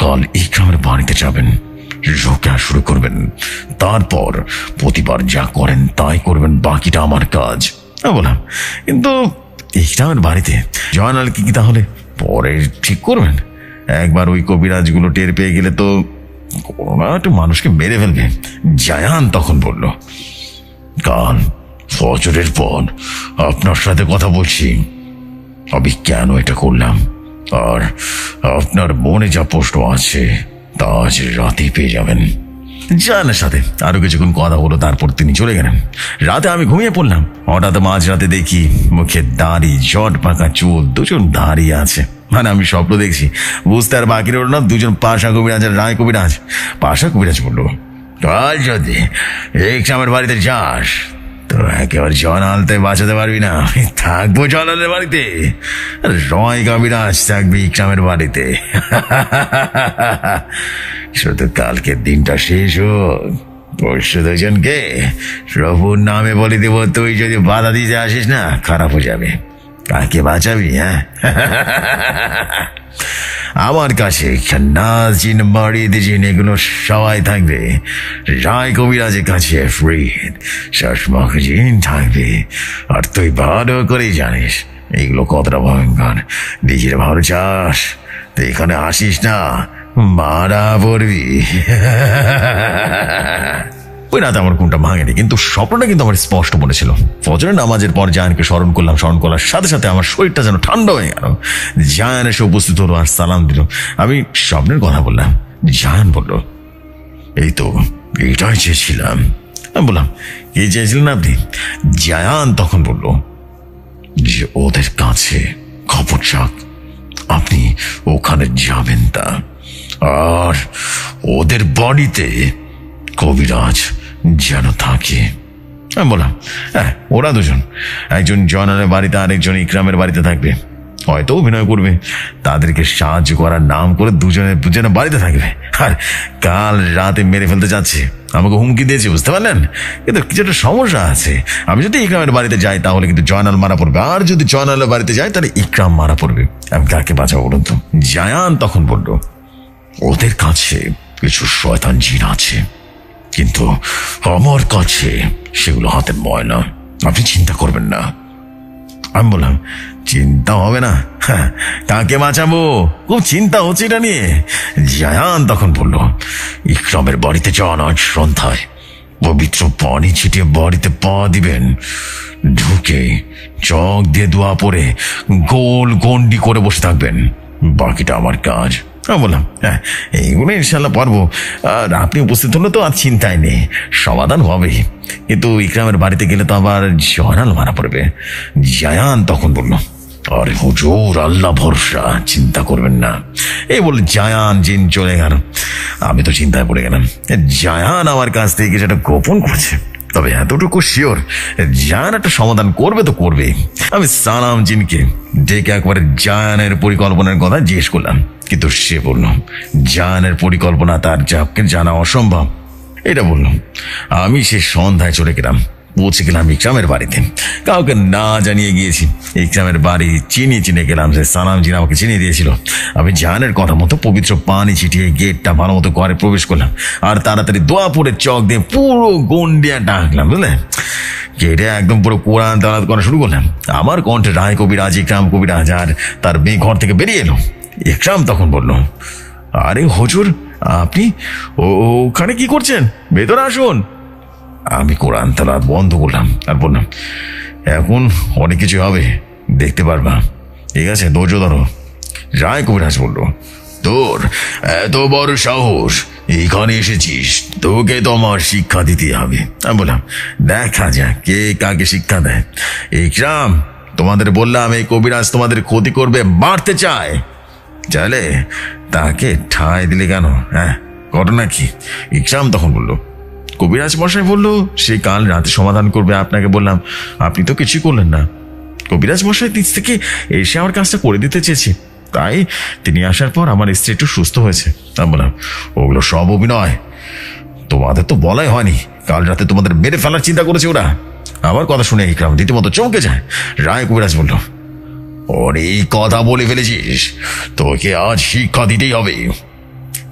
কাল ইকরামের বাড়িতে যাবেন, রোকা শুরু করবেন, তারপর প্রতিবার যা করেন তাই করবেন, বাকিটা আমার কাজ। আমি বললাম, কিন্তু ইকরামের বাড়িতে জয়নাল কি তাহলে পরে ঠিক করবেন? একবার ওই কবিরাজগুলো টের পেয়ে গেলে তো কোনো একটা মানুষকে মেরে ফেলবে। জায়ান তখন বলল, কাল ফজরের পর আপনার সাথে কথা বলছি, আমি কেন এটা করলাম আর আপনার মনে যা প্রশ্ন আছে তা আজ রাতেই পেয়ে যাবেন। জায়ানের সাথে আরো কিছুক্ষণ কথা হলো, তারপর তিনি চলে গেলেন। রাতে আমি ঘুমিয়ে পড়লাম। হঠাৎ মাঝরাতে দেখি মুখে দাড়ি, জট পাকা চুল, দুজন দাঁড়িয়ে আছে। মানে আমি স্বপ্ন দেখছি, বুঝতে আর বাকি রইল না। দুজন পাশা কবিরাজ আর রায় কবিরাজ। পাশা কবিরাজ বলল, কাল যদি ইকরামের বাড়িতে যাস তো একেবারে জয়নালতে বাঁচাতে পারবি না, থাকবো জয়নালের বাড়িতে। রয় কবিরাজ থাকবি ইকরামের বাড়িতে। শুধু কালকে দিনটা শেষ হোক, পরশু দুজনকে প্রভুর নামে বলে দেব, তুই যদি বাধা দিতে আসিস না খারাপ হয়ে যাবে। কাকে বাঁচাবি? হ্যাঁ, আমার কাছে নাজিন, মারিদিন এগুলো সবাই থাকবে। রায় কবিরাজের কাছে ফ্রিদ, শাসমখজিন থাকবে। আর তুই ভালো করেই জানিস এগুলো কতটা ভয়ঙ্কর। নিজের ভালো চাস তুই এখানে আসিস না, মারা পড়বি। ওই রাতে আমার ঘুমটা ভাঙেনি, কিন্তু স্বপ্নটা কিন্তু আমার স্পষ্ট মনে ছিল। ফজরের নামাজের পর জায়ানকে স্মরণ করলাম। স্মরণ করার সাথে সাথে আমার শরীরটা যেন ঠান্ডা হয়ে গেল। জায়ান এসে উপস্থিত হলো আর সালাম দিল। আমি স্বপ্নের কথা বললাম। জায়ান বলল, এই তো এটাই চেয়েছিলাম। আমি বললাম, কি চেয়েছিলেন আপনি? জায়ান তখন বলল যে ওদের কাছে খবর যাক, আপনি ওখানে যাবেন তা, আর ওদের বাড়িতে কবিরাজ যেন থাকে। আমি বললাম, হ্যাঁ, ওরা দুজন, একজন জয়নালের বাড়িতে আর একজন ইকরামের বাড়িতে থাকবে, হয়তো অভিনয় করবে। তাদেরকে সাহায্য করার নাম করে দুজনে বাড়িতে থাকবে। আর কাল রাতে মেরে ফেলতে যাচ্ছে, আমাকে হুমকি দিয়েছে, বুঝতে পারলেন? কিন্তু কিছু একটা সমস্যা আছে। আমি যদি ইকরামের বাড়িতে যাই তাহলে কিন্তু জয়নাল মারা পড়বে, আর যদি জয়নালের বাড়িতে যাই তাহলে ইকরাম মারা পড়বে। আমি কাকে বাঁচাবো বলুন তো? জায়ান তখন বলল, ওদের কাছে কিছু শয়তান জিন আছে, কিন্তু আমার কাছে সেগুলো হাতের ময়লা, আপনি চিন্তা করবেন না। আমি বললাম, চিন্তা হবে না? হ্যাঁ, কাকে বাঁচাবো? খুব চিন্তা হচ্ছে এটা নিয়ে। জায়ান তখন বলল, ইকরামের বাড়িতে যান আজ সন্ধ্যায়, পবিত্র পানি ছিটিয়ে বাড়িতে পা দিবেন, ঢুকে চক দিয়ে দোয়া পরে গোল গন্ডি করে বসে থাকবেন, বাকিটা আমার কাজ। আমি বললাম, হ্যাঁ, এইগুলো ইনশাল্লাহ পারবো। আর আপনি উপস্থিত হলে তো আর চিন্তাই নেই, সমাধান হবে। কিন্তু ইকরামের বাড়িতে গেলে তো আবার জয়নাল মারা পড়বে। জায়ান তখন বলল, আরে হুজুর, আল্লাহ ভরসা, চিন্তা করবেন না। এই বলে জায়ান জিন চলে গেল। আমি তো চিন্তায় পড়ে গেলাম। জায়ান আমার কাছ থেকে সেটা গোপন করছে, তবে এতটুকু শিওর, জায়ান একটা সমাধান করবে তো করবে। আমি সালাম জিনকে ডেকে একবারে জায়ানের পরিকল্পনার কথা জিজ্ঞেস করলাম, কিন্তু সে বলল জায়ানের পরিকল্পনা তার যাকে জানা অসম্ভব। এটা বলল। আমি সে সন্ধ্যায় চলে গেলাম, পৌঁছে গেলাম ইকরামের বাড়িতে। কাউকে না জানিয়ে গিয়েছি। ইকরামের বাড়ি চিনে গেলাম, সে সালাম জিন আমাকে চিনিয়ে দিয়েছিল। আমি জায়ানের কথা মতো পবিত্র পানি ছিটিয়ে গেটটা ভালো মতো ঘরে প্রবেশ করলাম, আর তাড়াতাড়ি দোয়াপুরের চক দিয়ে পুরো গন্ডিয়া ডাকলাম, বুঝলেন? গেটে একদম পুরো কোরআন তালাত করা শুরু করলাম। আমার কণ্ঠে রায় কবিরাজ, ইকরাম কবিরাজ আর তার মেয়ে ঘর থেকে বেরিয়ে এলো। ইকরাম তখন বলল, আরে হুজুর, আপনি ওখানে কি করছেন? ভেতরে আসুন। আমি কোরআন তালাত বন্ধ করলাম আর বললাম, এখন অনেক কিছু হবে, দেখতে পারবা, ঠিক আছে, ধৈর্য ধরো। রায় কবিরাজ বলল, তোর এত বড় সাহস, এখানে এসেছিস, তোকে তো আমার শিক্ষা দিতে হবে। আমি বললাম, দেখা যাক কে কাকে শিক্ষা দেয়। ইকরাম, তোমাদের বললাম এই কবিরাজ তোমাদের ক্ষতি করবে, মারতে চায়। চাইলে তাকে ঠাঁই দিলে কেন? হ্যাঁ, ঘটনা কি? ইকরাম তখন বলল, কবিরাজ মশাই বলল সে কাল রাতে সমাধান করবে। আপনাকে বললাম, আপনি তো কিছুই করলেন না। কবিরাজ মশাই নিজ থেকে এসে আমার কাজটা করে দিতে চেয়েছে, তাই তিনি আসার পর আমার স্ত্রী একটু সুস্থ হয়েছে। আমি বললাম, ওগুলো সব অভিনয়, তোমাদের তো বলাই হয়নি কাল রাতে তোমাদের মেরে ফেলার চিন্তা করেছে ওরা। আমার কথা শুনে ইকরাম রীতিমতো চমকে যায়। রায় কবিরাজ বলল, অনেক কথা বলে ফেলেছিস, তোকে আজ শিক্ষা দিতেই হবে।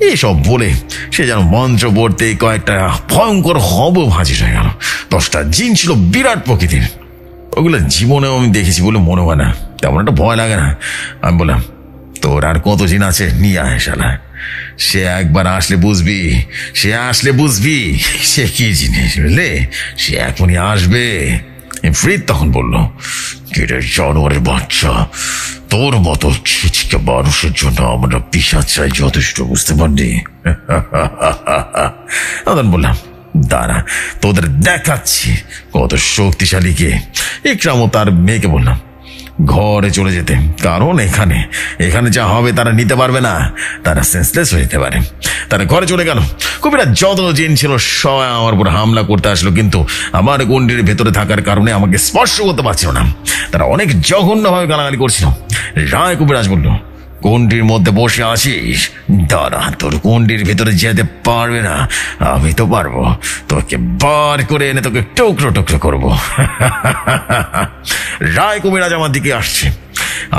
এইসব বলে সে যেন মন্ত্র পড়তে কয়েকটা ভয়ঙ্কর হব হাজির হয়ে গেল। 10টা জিন ছিল বিরাট প্রকৃতির, ওগুলো জীবনেও আমি দেখেছি বলে মনে হয় না, তেমন একটা ভয় লাগে না। আমি বললাম, তোর আর কত জিন আছে, নিয়ে আয় শালা। সে একবার আসলে বুঝবি, সে কি জিনিস, বুঝলে? সে এখনই আসবে। ফ্রিদ তখন বলল, কিরে জানোয়ারের বাচ্চা, তোর মতো ছিচকে মানুষের জন্য আমরা পিশাচ চাই যথেষ্ট, বুঝতে পারলি? তখন বললাম, দাঁড়া তোদের দেখাচ্ছি কত শক্তিশালী কে। ইকরাম ও তার মেয়েকে বললাম ঘরে চলে যেতে, কারণ এখানে যা হবে তারা নিতে পারবে না, তারা সেন্সলেস হয়ে যেতে পারে। তারা ঘরে চলে গেল। কবিরা যত জিন ছিল সবাই আমার উপর হামলা করতে আসলো, কিন্তু আমার গন্ডির ভেতরে থাকার কারণে আমাকে স্পর্শ করতে পারছিল না। তারা অনেক জঘন্যভাবে গালাগালি করছিল। রায় কবিরাজ বলল, গন্ডির মধ্যে বসে আছিস, দাঁড়া, তোর গন্ডির ভেতরে যেতে পারবে না, আমি তো পারবো। তোকে বার করে এনে তোকে টুকরো টুকরো করবো। রায় কবিরাজ আমার দিকে আসছে।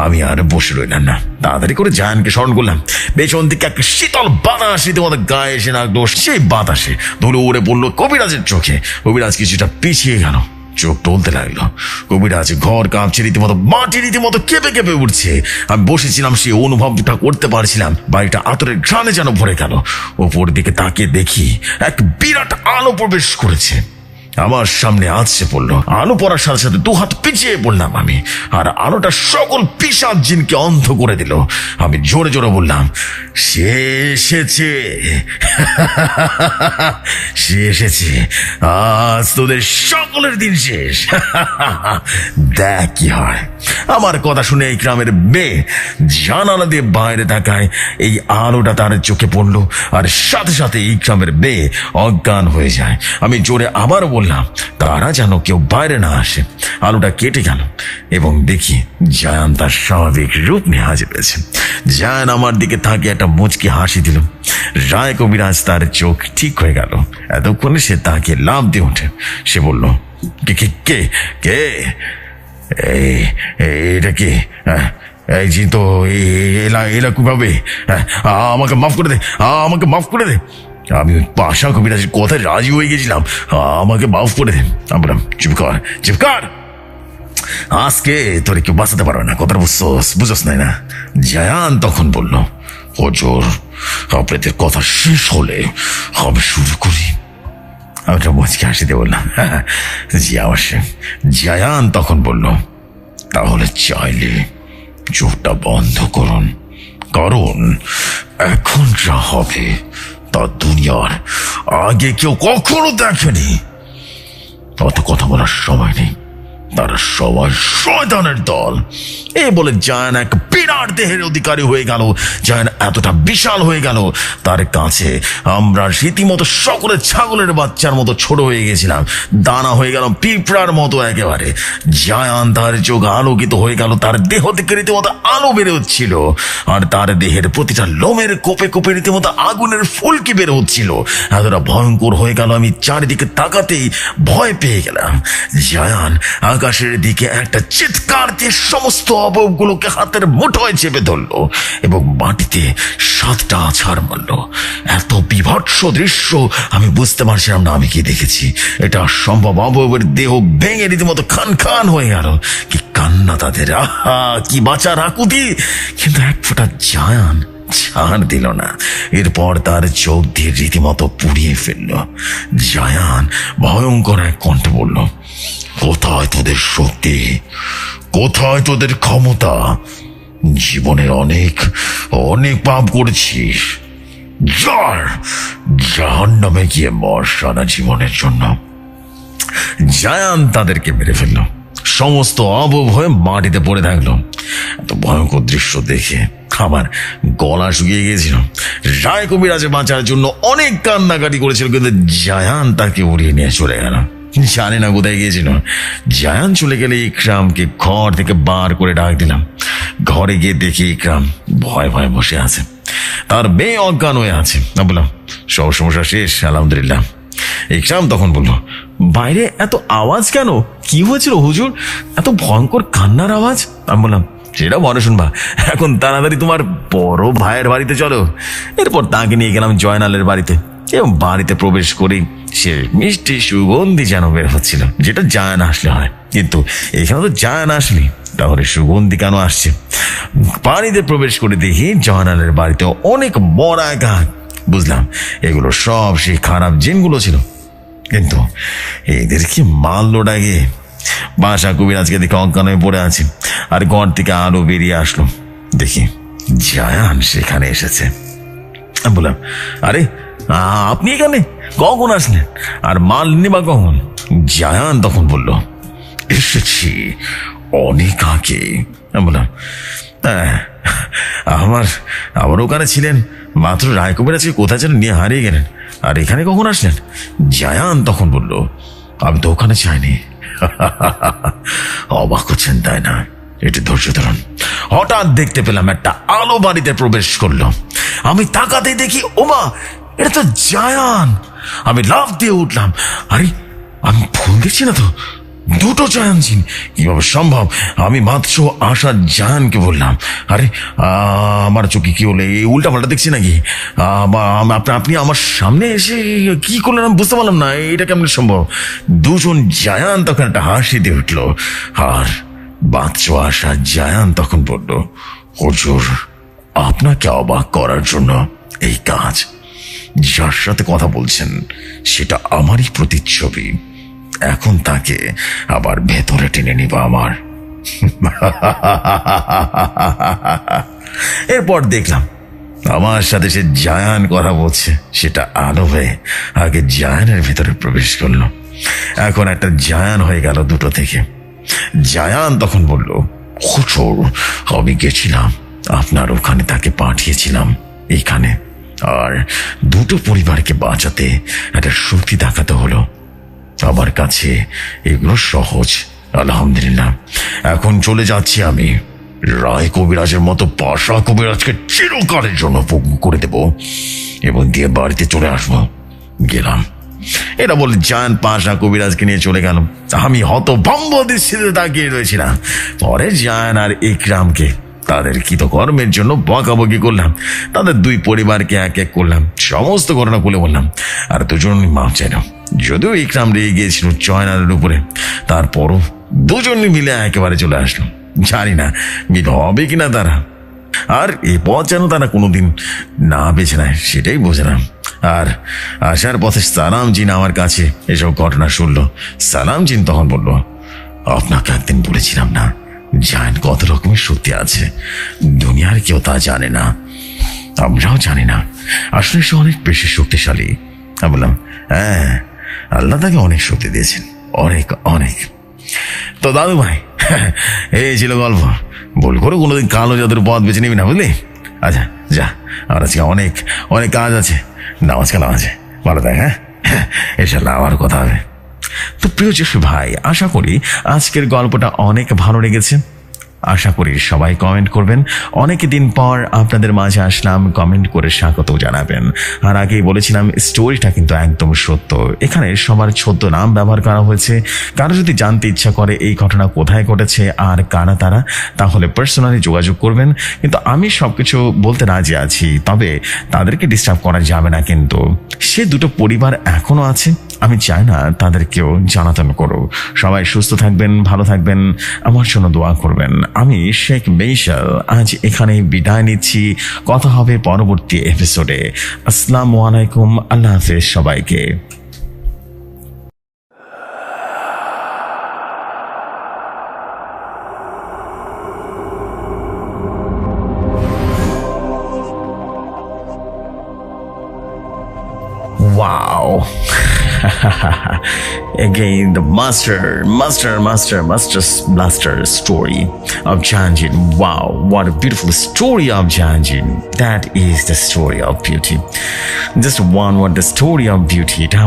আমি আর বসে রইলাম না, তাড়াতাড়ি করে জায়ানকে স্মরণ করলাম। পেছন থেকে একটা শীতল বাতাস রীতিমতো গায়ে এসে লাগলো। সেই বাতাসে ধুলো উড়ে পড়লো কবিরাজের চোখে। কবিরাজ কিছুটা পিছিয়ে গেল, চোখ টলতে লাগলো। কবিরাজ ঘর কাঁপছে রীতিমতো, মাটি রীতিমতো কেঁপে কেঁপে উঠছে। আমি বসেছিলাম, সেই অনুভবটা করতে পারছিলাম। বাড়িটা আতরের ঘ্রাণে যেন ভরে গেল। ওপর দিকে তাকিয়ে দেখি এক বিরাট আলো প্রবেশ করেছে, আমার সামনে আছড়ে পড়লো। আলো পড়ার সাথে সাথে 2 হাত পিছিয়ে পড়লাম আমি, আর আলোটা সকল পিশাচ জিনকে অন্ধ করে দিল। আমি জোরে জোরে বললাম, সে এসেছে, সে এসেছে, আজ তোদের সকলের দিন শেষ। দেখ কি হয়। আমার কথা শুনে এই গ্রামের মেয়ে জানালা দিয়ে বাইরে তাকায়। এই আলোটা তার চোখে পড়লো, আর সাথে সাথে এই গ্রামের মেয়ে অজ্ঞান হয়ে যায়। আমি জোরে আবার বললাম, তারা যেন কেউ বাইরে না আসে। আলোটা কেটে গেল এবং দেখি জায়ান তার স্বাভাবিক রূপ নিয়ে হাজির হয়েছে। জায়ান আমার দিকে তাকিয়ে একটা মুচকি হাসি দিল। রায় কবিরাজ তার চোখ ঠিক হয়ে গেল। এতক্ষণে সে তাকিয়ে লাফ দিয়ে ওঠে। সে বলল, কে কে কে কে এটা কি? এই জি তো এলা কিভাবে? আমাকে মাফ করে দে, আমাকে মাফ করে দে। আমি ওই পাশা কবিরাজের কথায় রাজি হয়ে গেছিলাম, আমাকে মাফ করে দে। আমরা চুপ কর, আজকে তোরে কেউ বাঁচাতে পারবে না, কথা বুঝোস নাই না? জায়ান তখন বলল, হুজুর, আপনাদের কথা শেষ হলে আমি শুরু করি। আমি তো মুচকি হাসিতে বললাম, জি অবশ্যই। জায়ান তখন বলল, তাহলে চাইলে চোখটা বন্ধ করুন, কারণ এখন যা হবে তা দুনিয়ার আগে কেউ কখনো দেখেনি। অত কথা বলার সময় নেই, তারা সবাই শয়তানের দল। এই বলে জায়ান এক বিরাট দেহের অধিকারী হয়ে গেল। জায়ান এতটা বিশাল হয়ে গেল, তার কাছে আমরা রীতিমতো সকলে ছাগলের বাচ্চার মতো ছোট হয়ে গেছিলাম, দানা হয়ে গেল পিঁপড়ার মতো একেবারে। জায়ান তার চোখ আলোকিত হয়ে গেল, তার দেহ থেকে রীতিমতো আলো বেড়ে হচ্ছিল, আর তার দেহের প্রতিটা লোমের কোপে কোপে রীতিমতো আগুনের ফুলকি বের হচ্ছিল। এতটা ভয়ঙ্কর হয়ে গেল, আমি চারিদিকে তাকাতেই ভয় পেয়ে গেলাম। জায়ান আকাশের দিকে একটা চিৎকার দিয়ে সমস্ত অবয়বগুলোকে হাতের মুঠোয় চেপে ধরলো এবং মাটিতে 7টা আছাড় মারলো। এত বিভৎস দৃশ্য আমি বুঝতে পারছিলাম না আমি কি দেখেছি। এটা সম্ভব, অবয়বের দেহ ভেঙে রীতিমতো খান খান হয়ে গেল। কি কান্না তাদের, আহা কি বাঁচার আকুতি! কিন্তু এক ফোঁটা জায়ান ছাড় দিল না। এরপর তার চোখ দিয়ে রীতিমতো পুড়িয়ে ফেলল। জায়ান ভয়ঙ্কর এক কণ্ঠে বলল, কোথায় তোদের শক্তি, কোথায় তোদের ক্ষমতা? জীবনের অনেক অনেক পাপ করেছিস, জাহান্নামে গিয়ে মর সারা জীবনের জন্য। জায়ান তাদেরকে মেরে ফেলল। সমস্ত অবুঝ হয়ে মাটিতে পড়ে থাকলো। এত ভয়ঙ্কর দৃশ্য দেখে আমার গলা শুকিয়ে গিয়েছিল। রায় কবিরাজে বাঁচার জন্য অনেক কান্নাকাটি করেছিল, কিন্তু জায়ান তাকে উড়িয়ে নিয়ে চলে গেল। জানে না কোথায় গিয়েছিল। জায়ান চলে গেলে ইকরামকে ঘর থেকে বার করে ডাক দিলাম। ঘরে গিয়ে দেখি ইকরাম ভয় ভয়ে বসে আছে, তার মেয়ে অজ্ঞান হয়ে আছে। না বললাম সব সমস্যা শেষ, আলহামদুলিল্লাহ। ইকরাম তখন বলল, বাইরে এত আওয়াজ কেন? কি হয়েছিল হুজুর? এত ভয়ঙ্কর কান্নার আওয়াজ? আমি বললাম, সেটা বড় শুনবা, এখন তাড়াতাড়ি তোমার বড় ভাইয়ের বাড়িতে চলো। এরপর তাকে নিয়ে গেলাম জয়নালের বাড়িতে, এবং বাড়িতে প্রবেশ করেই সে মিষ্টি সুগন্ধি যেন বের হচ্ছিল, যেটা জায়ান আসলে হয়। কিন্তু এখানে তো জায়ান আসলি, তাহলে সুগন্ধি কেন আসছে? বাড়িতে প্রবেশ করে দেখি জয়নালের বাড়িতে অনেক মরা গাছ। বুঝলাম এগুলো সব সেই খারাপ জিনগুলো ছিল। কিন্তু এদের কি মারলো ডাকে? বাসা কবিরাজকে দেখে অজ্ঞান হয়ে পড়ে আছে, আর ঘর থেকে আলো বেরিয়ে আসলো। দেখি জায়ান সেখানে এসেছে। বললাম, আরে আপনি এখানে কখন আসলেন, আর মাল নিবা কখন? জায়ান তখন বলল, এসেছি অনেক আগে। বললাম, হ্যাঁ, আমার ওখানে ছিলেন, মাত্র রায় কবিরাজকে কোথায় যেন নিয়ে হারিয়ে গেলেন, আর এখানে কখন আসলেন? জায়ান তখন বলল, আমি তো ওখানে চাইনি। অবাক হচ্ছেন তাই না? এটি ধৈর্য ধরুন। হঠাৎ দেখতে পেলাম একটা আলো বাড়িতে প্রবেশ করলো। আমি তাকাতেই দেখি, ওমা, এটা তো জায়ান। আমি লাফ দিয়ে উঠলাম। আরে আমি ভুল দেখছি না তো? দুটো জায়ান জিন কিভাবে সম্ভব? আমি মাত্র আসার জায়ানকে বললাম, আরে আমার চোখে কি হলে এই উল্টা পাল্টা দেখছি নাকি? আপনি আমার সামনে এসে কি করলেন আমি বুঝতে পারলাম না, এটা কেমন সম্ভব? দুজন জায়ান তখন একটা হাসি দিয়ে উঠলো, আর মাত্র আসা জায়ান তখন বলল, হুজুর, আপনাকে অবাক করার জন্য এই কাজ। যার সাথে কথা বলছেন সেটা আমারই প্রতিচ্ছবি। এখন তাকে আবার ভেতরে টেনে নিব আমার। এরপর দেখলাম আমার সাথে সে জায়ান কথা বলছে, সেটা আলো হয়ে আগে জায়ানের ভেতরে প্রবেশ করলো, এখন একটা জায়ান হয়ে গেল দুটো থেকে। জায়ান তখন বলল, হুজুর, আমি গেছিলাম আপনার ওখানে, তাকে পাঠিয়েছিলাম এখানে, আর দুটো পরিবারকে বাঁচাতে একটা শক্তি দেখাতে হলো। আমার কাছে এগুলো সহজ, আলহামদুলিল্লাহ। এখন চলে যাচ্ছি আমি। রায় কবিরাজের মতো পাশা কবিরাজকে চিরকালের জন্য পঙ্গু করে দেব এবং দিয়ে বাড়িতে চলে আসবো। গেলাম। এটা বলে জায়ান পাশা কবিরাজকে নিয়ে চলে গেল। আমি হতভম্ব দৃষ্টিতে তাকিয়ে রয়েছিলাম। পরে জায়ান আর ইকরামকে তাদের কৃতকর্মের জন্য বকাবকি করলাম। তাদের দুই পরিবারকে এক এক করলাম, সমস্ত ঘটনা খুলে বললাম, আর দুজনই মাফ চাইল। যদিও ইকরাম রেগে গিয়েছিল জয়নালের উপরে, তারপরও দুজনই মিলে একেবারে চলে আসলো। জানি না মিল হবে কিনা তারা, আর এই পথ যেন তারা কোনোদিন না বেছে নেয়, সেটাই বুঝলাম। আর আসার পথে সালাম জিন আমার কাছে এসব ঘটনা শুনলো। সালাম জিন তখন বলল, আপনাকে একদিন বলেছিলাম না, জায়ান কত রকমের শক্তি আছে, দুনিয়ার কেউ তা জানে না, আমরাও জানি না। আসলে সে অনেক বেশি শক্তিশালী। আমি বললাম, হ্যাঁ, আল্লাহ তাকে অনেক শক্তি দিয়েছেন, অনেক অনেক। তো দাদু ভাই, এই ছিল গল্প। ভুল করে কোনোদিন কালো জাদুর পথ বেছে নিবি না, বুঝলি? আচ্ছা যা, আমার আজকে অনেক অনেক কাজ আছে, নামাজ কালাম আছে। ভালো থাক, হ্যাঁ, ইনশাআল্লাহ আবার কথা হবে। তো প্রিয় যশু ভাই, আশা করি আজকের গল্পটা অনেক ভালো লেগেছে। আশা করি সবাই কমেন্ট করবেন। অনেক দিন পর আপনাদের মাঝে আসলাম, কমেন্ট করে স্বাগত জানাবেন। আর আগেই বলেছিলাম স্টোরিটা কিন্তু একদম সত্য। এখানে সবার ছোট্ট নাম ব্যবহার করা হয়েছে। কারো যদি জানতে ইচ্ছা করে এই ঘটনা কোথায় ঘটেছে আর কারা তারা, তাহলে পার্সোনালি যোগাযোগ করবেন। কিন্তু আমি সবকিছু বলতে রাজি আছি, তবে তাদেরকে ডিস্টার্ব করা যাবে না। কিন্তু সে দুটো পরিবার এখনো আছে, আমি চাই না তাদেরকেও জানাতন করো। সবাই সুস্থ থাকবেন, ভালো থাকবেন, আমার জন্য দোয়া করবেন। আমি শেখ বেইসাল আজ এখানেই বিদায় নিচ্ছি। কথা হবে পরবর্তী এপিসোডে। আসসালামু আলাইকুম, আল্লাহ হাফেজ সবাইকে। Wow Again, the master blaster story of Janjin. Wow, what a beautiful story of Janjin. That is the story of beauty. Just one word, the story of beauty. এটা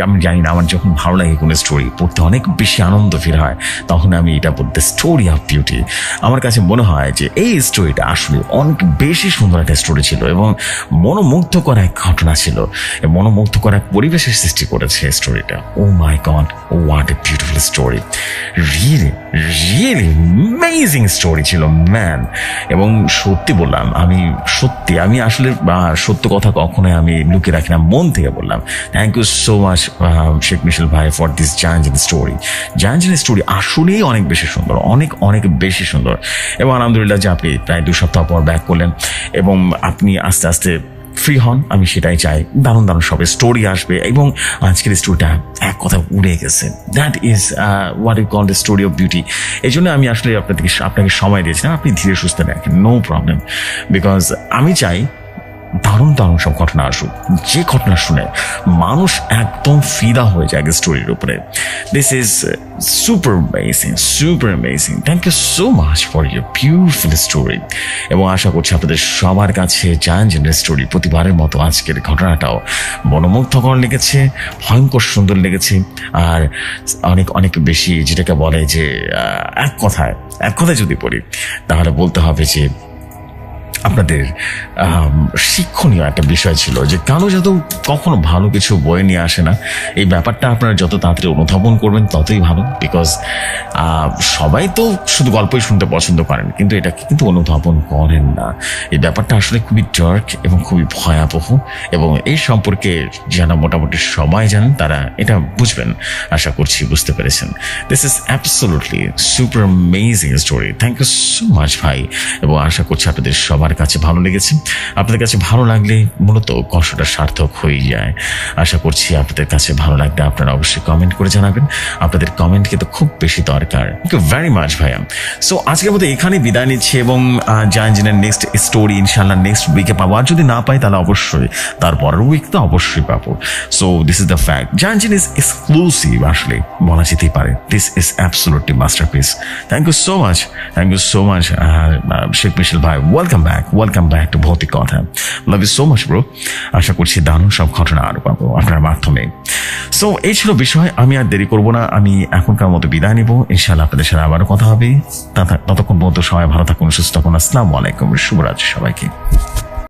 আমি জানি না, আমার যখন ভালো লাগে কোনো স্টোরি পড়তে অনেক বেশি আনন্দ ফিল হয়, তখন আমি এটা বলতে স্টোরি অফ বিউটি। আমার কাছে মনে হয় যে এই স্টোরিটা আসলে অনেক বেশি সুন্দর একটা স্টোরি ছিল এবং মনোমুগ্ধকর এক ঘটনা ছিল, মনোমুগ্ধকর এক পরিবেশের সৃষ্টি করেছে স্টোরিটা। Oh my god, what a beautiful story, really amazing story ছিল ম্যান। এবং সত্যি বললাম, আমি আসলে সত্য কথা কখনোই আমি লুকিয়ে রাখি না, মন থেকে বললাম। Thank you so much Sheikh Mishel ভাই for this Janjin story. Janjin story আসলেই অনেক বেশি সুন্দর, অনেক বেশি সুন্দর। এবং আলহামদুলিল্লাহ যে আপনি প্রায় 2 সপ্তাহ পর ব্যাক করলেন এবং আপনি আস্তে আস্তে ফ্রি হন, আমি সেটাই চাই। দারুণ সব স্টোরি আসবে এবং আজকের স্টোরিটা এক কথা উড়ে গেছে। That is what you call the story of beauty. এই জন্য আমি আসলে আপনাকে সময় দিয়েছিলাম, আপনি ধীরে সুস্থে দেখেন, নো প্রবলেম। বিকজ আমি চাই দারুণ সব ঘটনা আসুক, যে ঘটনা শুনে মানুষ একদম ফিদা হয়ে যায় স্টোরির উপরে। This is super amazing. Thank you so much for your beautiful story. এবং আশা করছি আপনাদের সবার কাছে জাঞ্জিনের স্টোরি প্রতিবারের মতো আজকের ঘটনাটাও মনোমুগ্ধকর লেগেছে, ভয়ঙ্কর সুন্দর লেগেছে, আর অনেক বেশি যেটাকে বলে যে এক কথায় যদি বলি তাহলে বলতে হবে যে আপনাদের শিক্ষণীয় একটা বিষয় ছিল যে কালো জাদু কখনো ভালো কিছু বয়ে নিয়ে আসে না। এই ব্যাপারটা আপনারা যত তাড়াতাড়ি অনুধাবন করবেন ততই ভালো। বিকজ সবাই তো শুধু গল্পই শুনতে পছন্দ করেন, কিন্তু এটাকে কিন্তু অনুধাবন করেন না। এই ব্যাপারটা আসলে খুবই ডার্ক এবং খুবই ভয়াবহ, এবং এই সম্পর্কে যারা মোটামুটি সবাই জানেন তারা এটা বুঝবেন। আশা করছি বুঝতে পেরেছেন। This is absolutely super amazing story. Thank you so much ভাই। এবং আশা করছি আপনাদের সবার কাছে ভালো লেগেছে। আপনাদের কাছে ভালো লাগলে মূলত কষ্টটা সার্থক হয়ে যায়। আশা করছি আপনাদের কাছে ভালো লাগলে আপনারা অবশ্যই কমেন্ট করে জানাবেন। আপনাদের কমেন্ট কিন্তু খুব বেশি দরকার। থ্যাংক ইউ ভেরি মাচ ভাইয়া। সো আজকের মতো এখানেই বিদায় নিচ্ছি এবং জাঞ্জিনের নেক্সট স্টোরি ইনশাল্লাহ নেক্সট উইকে পাবো। আর যদি না পাই তাহলে অবশ্যই তারপরের উইক তো অবশ্যই পাবো। So this is the fact, Janjin is exclusive, আসলে বলা যেতেই পারে। This is absolutely masterpiece. Thank you so much Sheikh Mishel ভাই। Welcome back to Bhoutik Kotha. Love you so much bro. আশা করছি দারুণ সব ঘটনা আরো পাবো আপনার মাধ্যমে। সো এই ছিল বিষয়, আমি আর দেরি করবো না, আমি এখনকার মতো বিদায় নিব। ইনশাআল্লাহ আপনাদের সাথে আবারও কথা হবে। ততক্ষণ পর্যন্ত সবাই ভালো থাকুন, সুস্থ থাকুন। আসসালামু আলাইকুম, শুভরাত্রি সবাইকে।